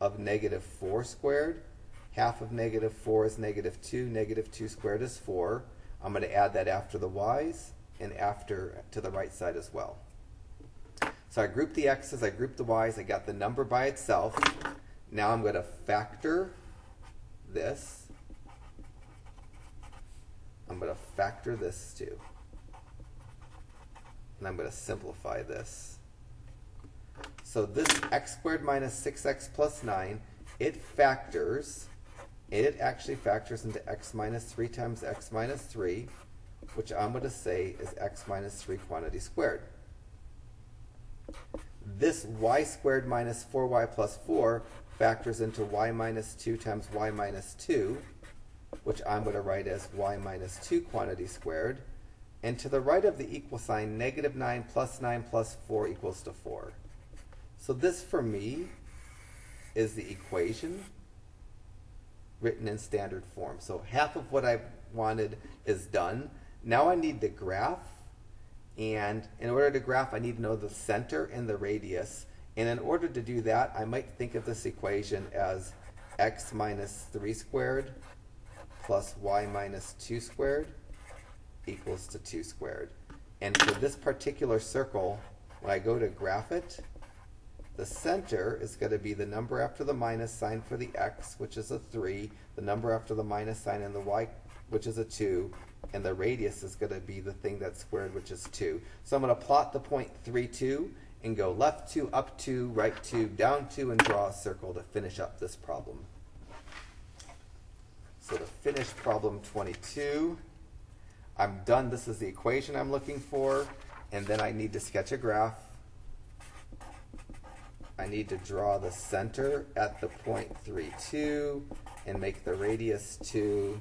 of negative 4 squared. Half of negative 4 is negative 2. Negative 2 squared is 4. I'm going to add that after the y's and after to the right side as well. So I grouped the x's, I grouped the y's, I got the number by itself. Now I'm going to factor this. I'm going to factor this too. And I'm going to simplify this. So this x squared minus 6x plus 9, it actually factors into x minus 3 times x minus 3, which I'm going to say is x minus 3 quantity squared. This y squared minus 4y plus 4 factors into y minus 2 times y minus 2, which I'm going to write as y minus 2 quantity squared. And to the right of the equal sign, negative 9 plus 4 equals to 4. So this, for me, is the equation written in standard form. So half of what I wanted is done. Now I need the graph. And in order to graph, I need to know the center and the radius. And in order to do that, I might think of this equation as x minus 3 squared plus y minus 2 squared equals to 2 squared. And for this particular circle, when I go to graph it, the center is going to be the number after the minus sign for the x, which is a 3, the number after the minus sign in the y, which is a 2, and the radius is going to be the thing that's squared, which is 2. So I'm going to plot the point 3, 2, and go left 2, up 2, right 2, down 2, and draw a circle to finish up this problem. So to finish problem 22, I'm done. This is the equation I'm looking for, and then I need to sketch a graph. I need to draw the center at the point 3, 2, and make the radius 2.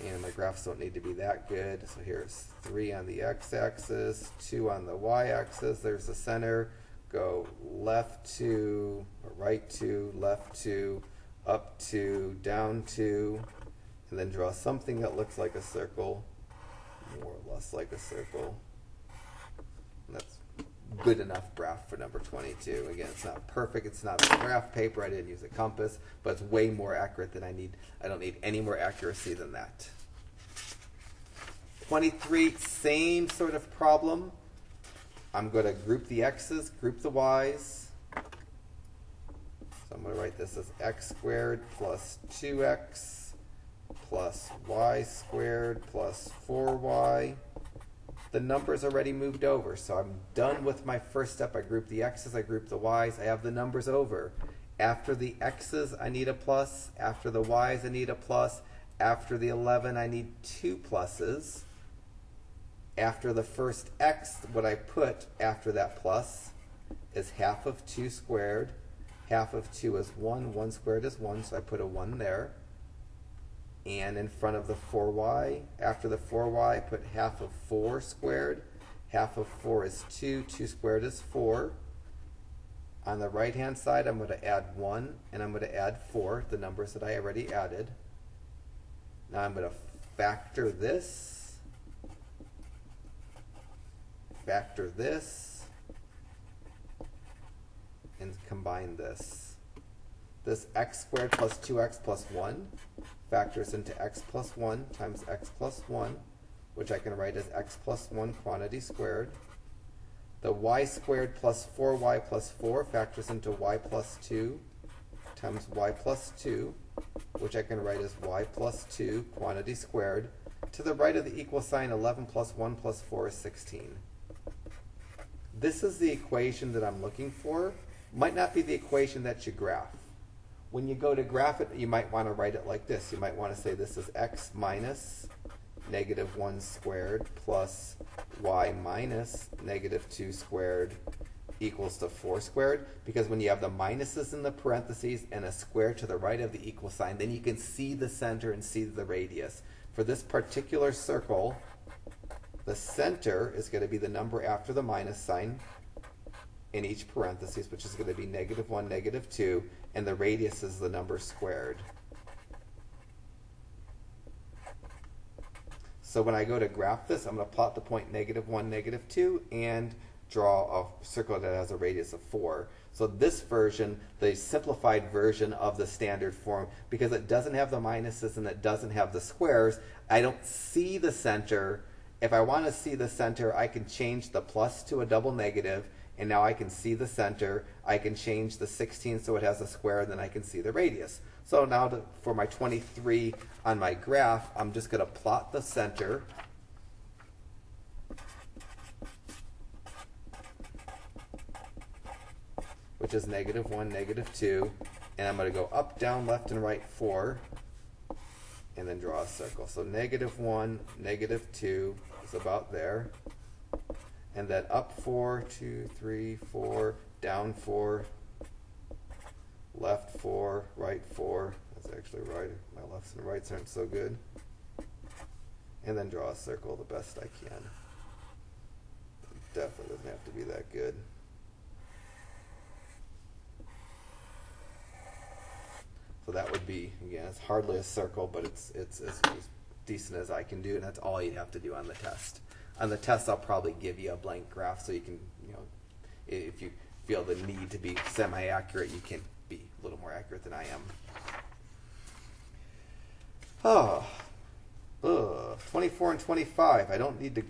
And my graphs don't need to be that good. So here's 3 on the x-axis, 2 on the y-axis. There's the center. Go left 2, right 2, left 2, up 2, down 2, and then draw something that looks like a circle, more or less like a circle. And that's good enough graph for number 22. Again, it's not perfect. It's not a graph paper. I didn't use a compass, but it's way more accurate than I need. I don't need any more accuracy than that. 23, same sort of problem. I'm going to group the x's, group the y's, So I'm going to write this as x squared plus 2x plus y squared plus 4y. The number's already moved over, so I'm done with my first step. I group the x's, I group the y's, I have the numbers over. After the x's, I need a plus. After the y's, I need a plus. After the 11, I need 2 pluses. After the first x, what I put after that plus is half of 2 squared. Half of 2 is 1. 1 squared is 1, so I put a 1 there. And in front of the 4y, after the 4y, I put half of 4 squared. Half of 4 is 2. 2 squared is 4. On the right-hand side, I'm going to add 1, and I'm going to add 4, the numbers that I already added. Now I'm going to factor this, and combine this. This x squared plus 2x plus 1 factors into x plus 1 times x plus 1, which I can write as x plus 1 quantity squared. The y squared plus 4y plus 4 factors into y plus 2 times y plus 2, which I can write as y plus 2 quantity squared. To the right of the equal sign, 11 plus 1 plus 4 is 16. This is the equation that I'm looking for. Might not be the equation that you graph. When you go to graph it, you might want to write it like this. You might want to say this is x minus negative 1 squared plus y minus negative 2 squared equals to 4 squared. Because when you have the minuses in the parentheses and a square to the right of the equal sign, then you can see the center and see the radius. For this particular circle, the center is going to be the number after the minus sign in each parenthesis, which is going to be negative 1, negative 2, and the radius is the number squared. So when I go to graph this, I'm going to plot the point negative 1, negative 2, and draw a circle that has a radius of 4. So this version, the simplified version of the standard form, because it doesn't have the minuses and it doesn't have the squares, I don't see the center. If I want to see the center, I can change the plus to a double negative, and now I can see the center. I can change the 16 so it has a square, and then I can see the radius. So now for my 23 on my graph, I'm just going to plot the center. Which is negative 1, negative 2. And I'm going to go up, down, left, and right 4. And then draw a circle. So negative 1, negative 2 is about there. And then up 4, 2, 3, 4, down 4, left 4, right 4. That's actually right. My lefts and rights aren't so good. And then draw a circle the best I can. It definitely doesn't have to be that good. So that would be, again, it's hardly a circle, but it's as decent as I can do, and that's all you'd have to do on the test. On the test, I'll probably give you a blank graph so you can, if you feel the need to be semi-accurate, you can be a little more accurate than I am. 24 and 25. I don't need to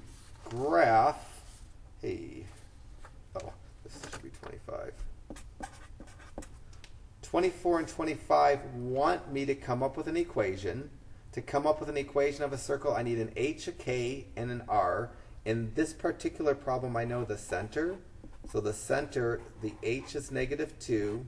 graph. Hey. Oh, this should be 25. 24 and 25 want me to come up with an equation. To come up with an equation of a circle, I need an h, a k, and an r. In this particular problem, I know the center. So the center, the h is negative 2.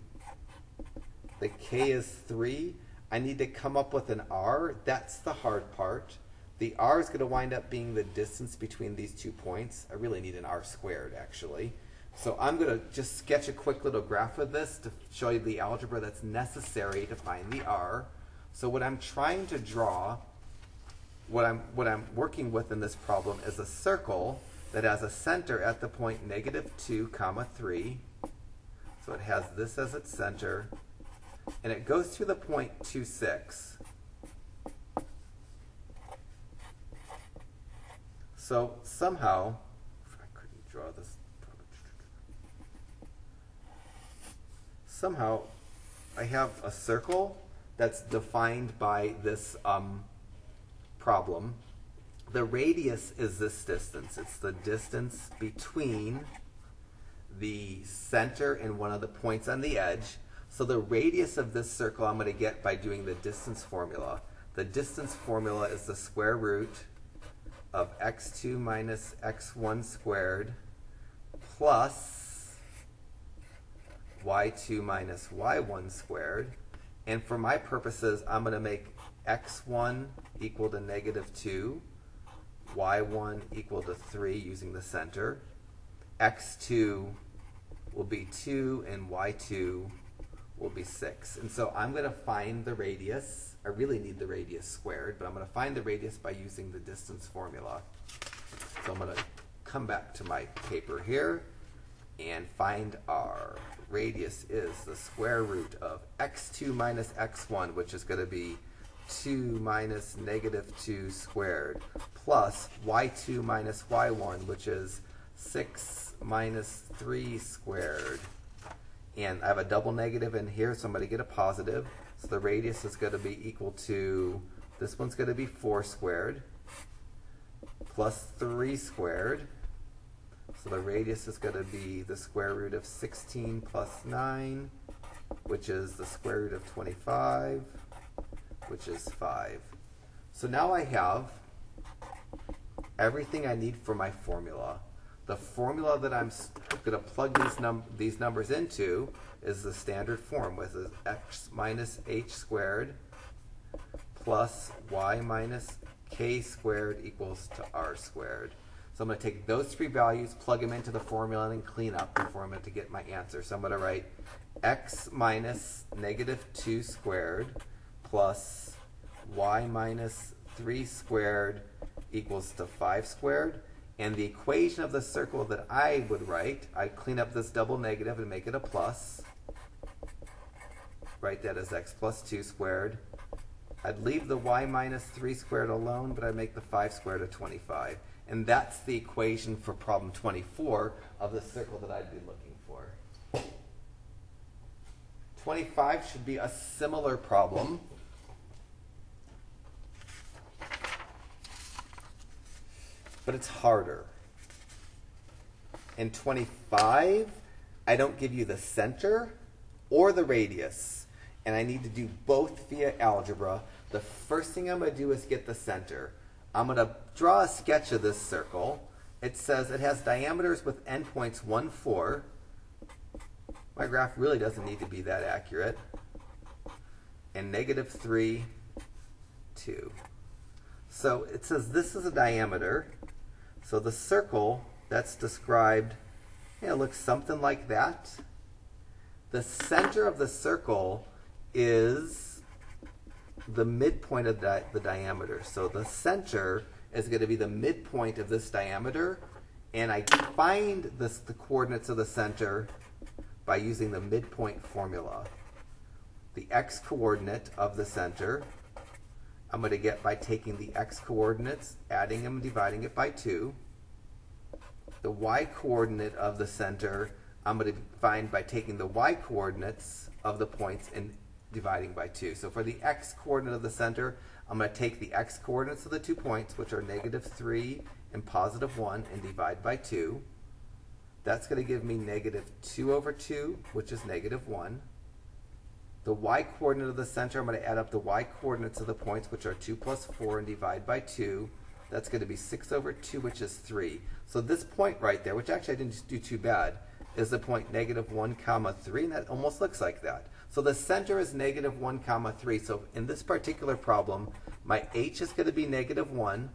The k is 3. I need to come up with an r. That's the hard part. The r is going to wind up being the distance between these 2 points. I really need an r squared, actually. So I'm going to just sketch a quick little graph of this to show you the algebra that's necessary to find the r. So what I'm trying to draw, what I'm working with in this problem is a circle that has a center at the point negative 2, comma 3. So it has this as its center, and it goes through the point 2, 6. So somehow, I couldn't draw this. Somehow, I have a circle that's defined by this problem. The radius is this distance. It's the distance between the center and one of the points on the edge. So the radius of this circle I'm going to get by doing the distance formula. The distance formula is the square root of x2 minus x1 squared plus y2 minus y1 squared. And for my purposes, I'm going to make x1 equal to -2, y1 equal to 3 using the center. x2 will be 2 and y2 will be 6. And so I'm going to find the radius. I really need the radius squared, but I'm going to find the radius by using the distance formula. So I'm going to come back to my paper here and find our radius is the square root of x2 minus x1, which is going to be 2 minus -2 squared, plus y2 minus y1, which is 6 minus 3 squared. And I have a double negative in here, so I'm going to get a positive. So the radius is going to be equal to, this one's going to be 4 squared, plus 3 squared. So the radius is going to be the square root of 16 plus 9, which is the square root of 25, which is 5. So now I have everything I need for my formula. The formula that I'm going to plug these numbers into is the standard form, with x minus h squared plus y minus k squared equals to r squared. So I'm going to take those three values, plug them into the formula, and then clean up the formula to get my answer. So I'm going to write x minus -2 squared plus y minus 3 squared equals to 5 squared. And the equation of the circle that I would write, I'd clean up this double negative and make it a plus. Write that as x plus 2 squared. I'd leave the y minus 3 squared alone, but I'd make the 5 squared a 25. And that's the equation for problem 24 of the circle that I'd be looking for. 25 should be a similar problem. But it's harder. In 25, I don't give you the center or the radius, and I need to do both via algebra. The first thing I'm going to do is get the center. I'm going to draw a sketch of this circle. It says it has diameters with endpoints 1, 4. My graph really doesn't need to be that accurate. And -3, 2. So it says this is a diameter. So the circle that's described, looks something like that. The center of the circle is the midpoint of the diameter. So the center is going to be the midpoint of this diameter. And I find the coordinates of the center by using the midpoint formula. The x coordinate of the center I'm going to get by taking the x coordinates, adding them, and dividing it by 2. The y coordinate of the center I'm going to find by taking the y coordinates of the points and dividing by 2. So for the x coordinate of the center, I'm going to take the x coordinates of the 2 points, which are -3 and +1, and divide by 2. That's going to give me -2/2, which is -1. The y coordinate of the center, I'm going to add up the y coordinates of the points, which are 2 plus 4, and divide by 2. That's going to be 6/2, which is 3. So this point right there, which actually I didn't do too bad, is the point -1, 3, and that almost looks like that. So the center is -1, 3. So in this particular problem, my h is going to be -1.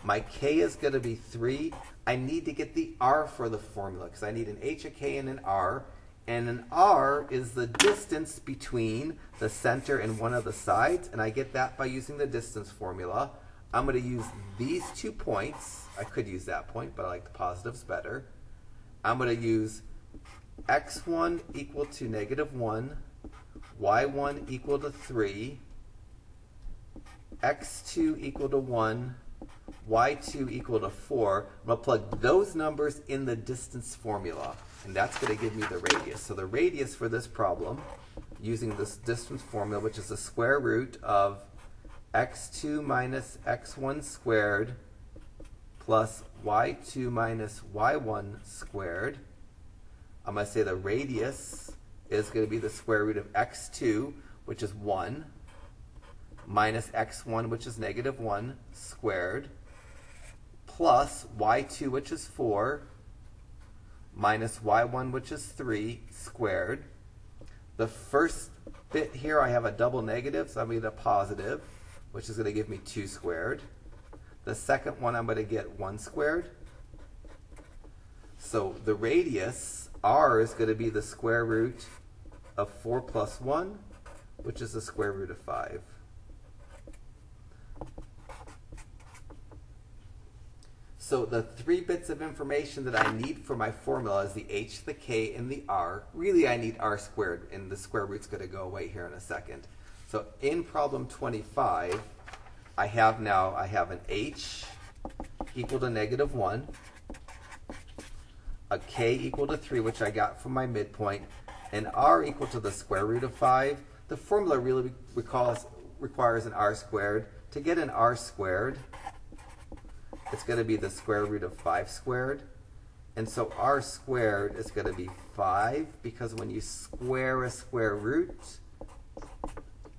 My k is going to be 3. I need to get the r for the formula, because I need an h, a k, and an r. And an r is the distance between the center and one of the sides, and I get that by using the distance formula. I'm going to use these 2 points. I could use that point, but I like the positives better. I'm going to use x1 equal to -1, y1 equal to 3, x2 equal to 1, y2 equal to 4. I'm going to plug those numbers in the distance formula, and that's going to give me the radius. So the radius for this problem, using this distance formula, which is the square root of x2 minus x1 squared plus y2 minus y1 squared. I'm going to say the radius is going to be the square root of x2, which is 1, minus x1, which is negative 1 squared, plus y2, which is 4, minus y1, which is 3 squared. The first bit here, I have a double negative, so I'm going to get a positive, which is going to give me 2 squared. The second one, I'm going to get 1 squared. So the radius, r, is going to be the square root of 4 plus 1, which is the square root of 5. So the 3 bits of information that I need for my formula is the h, the k, and the r. Really, I need r squared, and the square root's going to go away here in a second. So in problem 25, I have an h equal to negative 1, a k equal to 3, which I got from my midpoint, and r equal to the square root of 5. The formula really requires an r squared. To get an r squared, it's going to be the square root of 5 squared. And so r squared is going to be 5, because when you square a square root,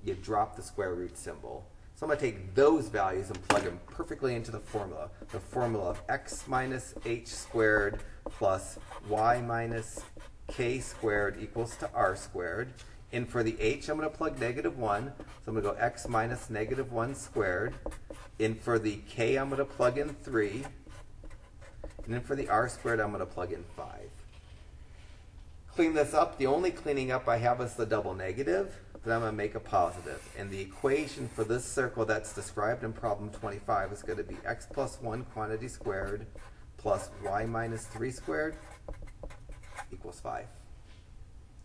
you drop the square root symbol. So I'm going to take those values and plug them perfectly into the formula. The formula of x minus h squared plus y minus k squared equals to r squared. And for the h, I'm going to plug negative 1. So I'm going to go x minus negative 1 squared. And for the k, I'm going to plug in 3. And then for the r squared, I'm going to plug in 5. Clean this up. The only cleaning up I have is the double negative. Then I'm going to make a positive. And the equation for this circle that's described in problem 25 is going to be x plus 1 quantity squared plus y minus 3 squared equals 5.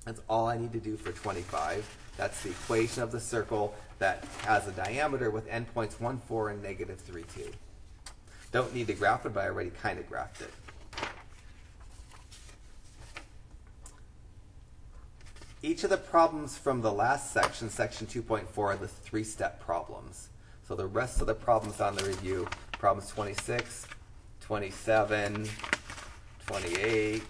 That's all I need to do for 25. That's the equation of the circle that has a diameter with endpoints 1, 4, and negative 3, 2. Don't need to graph it, but I already kind of graphed it. Each of the problems from the last section, section 2.4, are the 3-step problems. So the rest of the problems on the review, problems 26, 27, 28,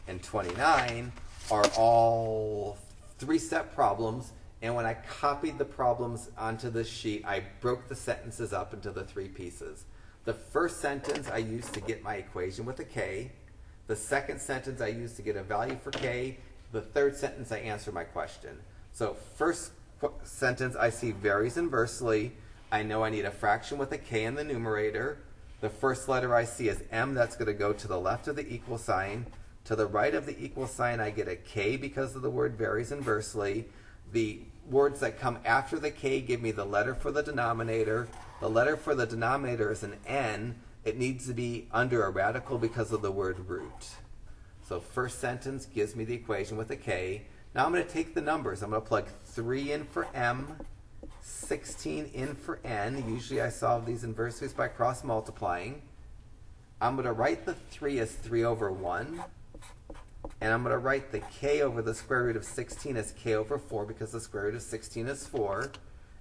and 29, are all 3-step problems. And when I copied the problems onto this sheet, I broke the sentences up into the 3 pieces. The first sentence I used to get my equation with a k. The second sentence I used to get a value for k. The third sentence I answer my question. So first sentence I see varies inversely. I know I need a fraction with a k in the numerator. The first letter I see is m. That's going to go to the left of the equal sign. To the right of the equal sign, I get a k because of the word varies inversely. The words that come after the k give me the letter for the denominator. The letter for the denominator is an n. It needs to be under a radical because of the word root. So first sentence gives me the equation with a k. Now I'm going to take the numbers. I'm going to plug 3 in for m, 16 in for n. Usually I solve these inverses by cross multiplying. I'm going to write the 3 as 3 over 1. And I'm going to write the k over the square root of 16 as k over 4 because the square root of 16 is 4.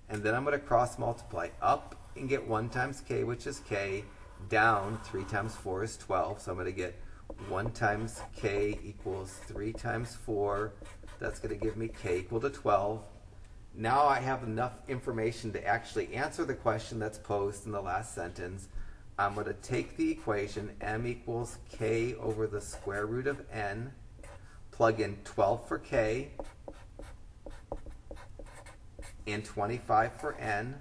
And then I'm going to cross multiply up and get 1 times k, which is k, down 3 times 4 is 12. So I'm going to get 1 times k equals 3 times 4. That's going to give me k equal to 12. Now I have enough information to actually answer the question that's posed in the last sentence. I'm going to take the equation m equals k over the square root of n, plug in 12 for k, and 25 for n.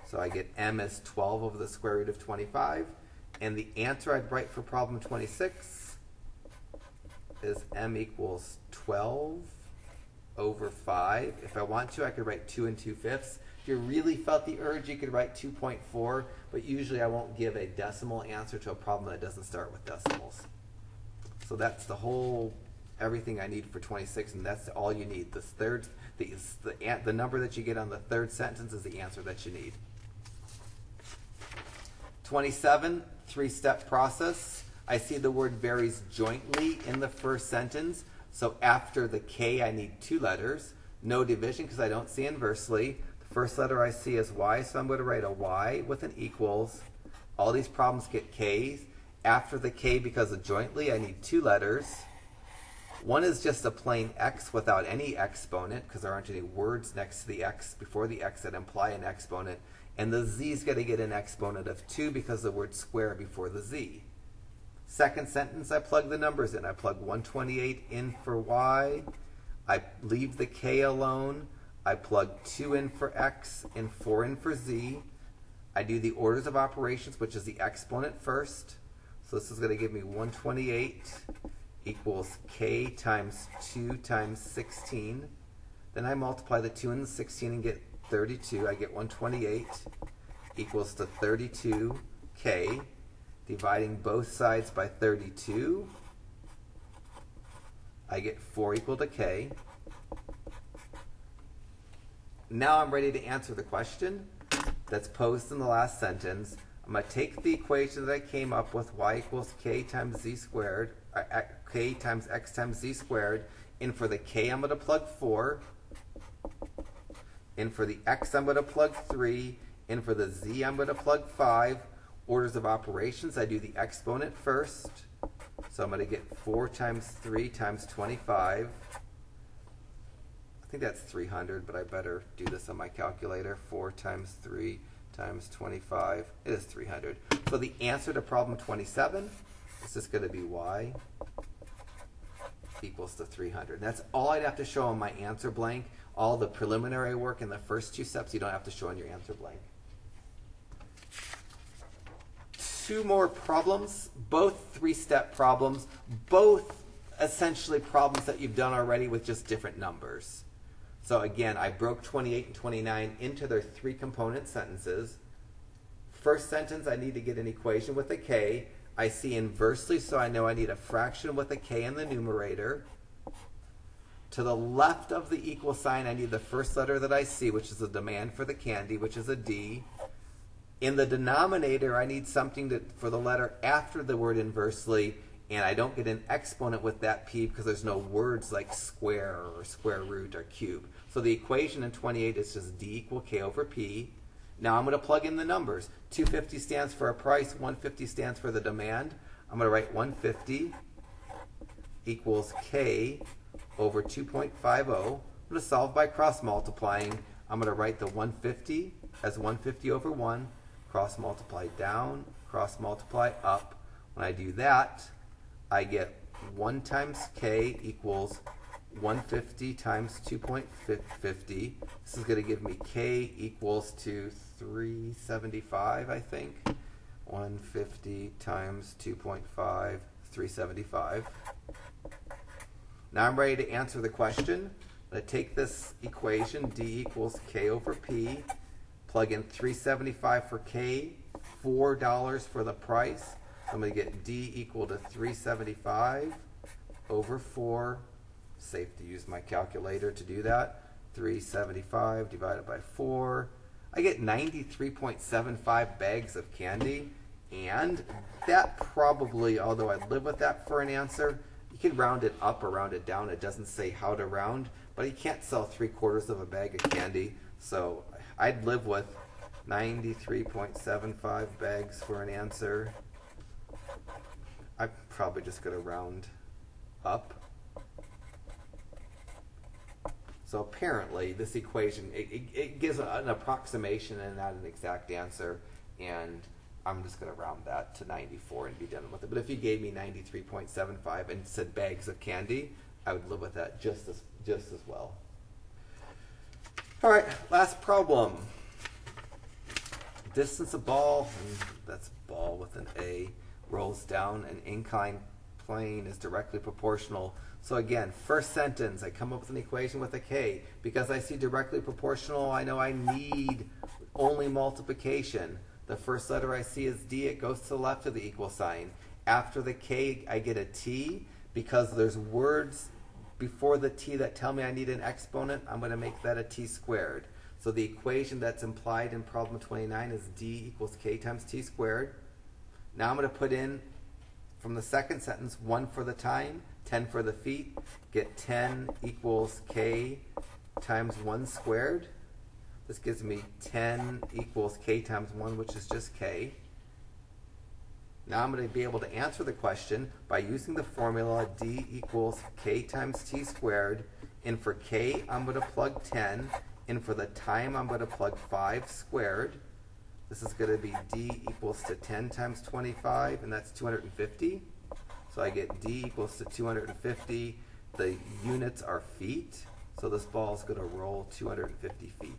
So I get m as 12 over the square root of 25. And the answer I'd write for problem 26 is m equals 12 over 5. If I want to, I could write 2 2/5. If you really felt the urge, you could write 2.4, but usually I won't give a decimal answer to a problem that doesn't start with decimals. So that's everything I need for 26, and that's all you need. The number that you get on the third sentence is the answer that you need. 27, 3-step process. I see the word varies jointly in the first sentence. So after the k, I need 2 letters. No division because I don't see inversely. The first letter I see is y, so I'm going to write a y with an equals. All these problems get k's. After the k, because of jointly, I need 2 letters. One is just a plain x without any exponent because there aren't any words next to the x before the x that imply an exponent. And the z's got to get an exponent of 2 because the word square before the z. Second sentence, I plug the numbers in. I plug 128 in for y. I leave the k alone. I plug 2 in for x and 4 in for z. I do the orders of operations, which is the exponent first. So this is going to give me 128 equals k times 2 times 16. Then I multiply the 2 and the 16 and get 32. I get 128 equals to 32k. Dividing both sides by 32, I get 4 equal to k. Now I'm ready to answer the question that's posed in the last sentence. I'm going to take the equation that I came up with, y equals k times z squared, k times x times z squared. In for the k, I'm going to plug 4. In for the x, I'm going to plug 3. In for the z, I'm going to plug 5. Orders of operations, I do the exponent first. So I'm going to get 4 times 3 times 25. I think that's 300, but I better do this on my calculator. 4 times 3 times 25. It is 300. So the answer to problem 27 is just going to be y equals to 300. And that's all I'd have to show on my answer blank. All the preliminary work in the first 2 steps, you don't have to show on your answer blank. 2 more problems, both 3-step problems, both essentially problems that you've done already with just different numbers. So again, I broke 28 and 29 into their 3 component sentences. First sentence, I need to get an equation with a k. I see inversely, so I know I need a fraction with a k in the numerator. To the left of the equal sign, I need the first letter that I see, which is the demand for the candy, which is a D. In the denominator, I need something for the letter after the word inversely, and I don't get an exponent with that p because there's no words like square or square root or cube. So the equation in 28 is just d equal k over p. Now I'm going to plug in the numbers. 250 stands for a price, 150 stands for the demand. I'm going to write 150 equals k over 2.50. I'm going to solve by cross multiplying. I'm going to write the 150 as 150 over 1. Cross multiply down, cross multiply up. When I do that, I get 1 times k equals 150 times 2.50. This is going to give me k equals to 375, I think. 150 times 2.5, 375. Now I'm ready to answer the question. I'm going to take this equation, d equals k over p. Plug in 375 for k, $4 for the price. I'm going to get d equal to 375 over 4. Safe to use my calculator to do that. 375 divided by 4. I get 93.75 bags of candy. And that probably, although I'd live with that for an answer, you can round it up or round it down. It doesn't say how to round, but you can't sell 3/4 of a bag of candy. So I'd live with 93.75 bags for an answer. I'm probably just going to round up. So apparently this equation, it gives an approximation and not an exact answer. And I'm just going to round that to 94 and be done with it. But if you gave me 93.75 and said bags of candy, I would live with that just as well. All right, last problem. Distance of ball, and that's ball with an A, rolls down an inclined plane is directly proportional. So again, first sentence, I come up with an equation with a k. Because I see directly proportional, I know I need only multiplication. The first letter I see is D. It goes to the left of the equal sign. After the K, I get a T. Because there's words before the T that tell me I need an exponent, I'm going to make that a T squared. So the equation that's implied in problem 29 is D equals K times T squared. Now I'm going to put in, from the second sentence, 1 for the time, 10 for the feet. Get 10 equals K times 1 squared. This gives me 10 equals k times 1, which is just k. Now I'm going to be able to answer the question by using the formula d equals k times t squared. And for k, I'm going to plug 10. And for the time, I'm going to plug 5 squared. This is going to be d equals to 10 times 25, and that's 250. So I get d equals to 250. The units are feet, so this ball is going to roll 250 feet.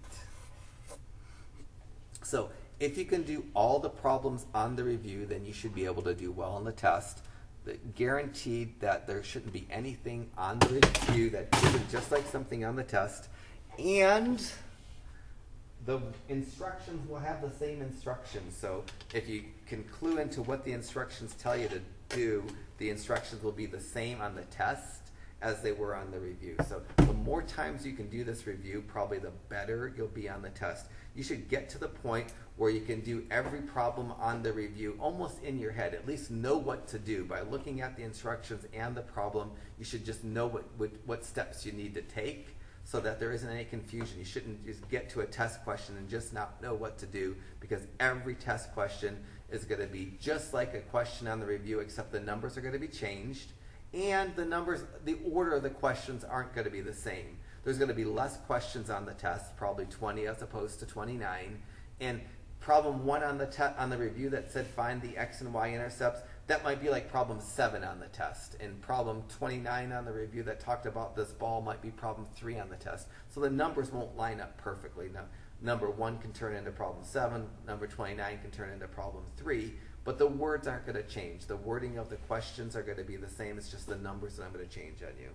So if you can do all the problems on the review, then you should be able to do well on the test. Guaranteed that there shouldn't be anything on the review that isn't just like something on the test. And the instructions will have the same instructions. So if you can clue into what the instructions tell you to do, the instructions will be the same on the test as they were on the review. So the more times you can do this review, probably the better you'll be on the test. You should get to the point where you can do every problem on the review almost in your head, at least know what to do. By looking at the instructions and the problem, you should just know what steps you need to take so that there isn't any confusion. You shouldn't just get to a test question and just not know what to do, because every test question is going to be just like a question on the review, except the numbers are going to be changed. And the order of the questions aren't going to be the same. There's going to be less questions on the test, probably 20 as opposed to 29. And problem 1 on the review that said find the x and y intercepts, that might be like problem 7 on the test. And problem 29 on the review that talked about this ball might be problem 3 on the test. So the numbers won't line up perfectly. Now, number 1 can turn into problem 7, number 29 can turn into problem 3. But the words aren't going to change. The wording of the questions are going to be the same. It's just the numbers that I'm going to change on you.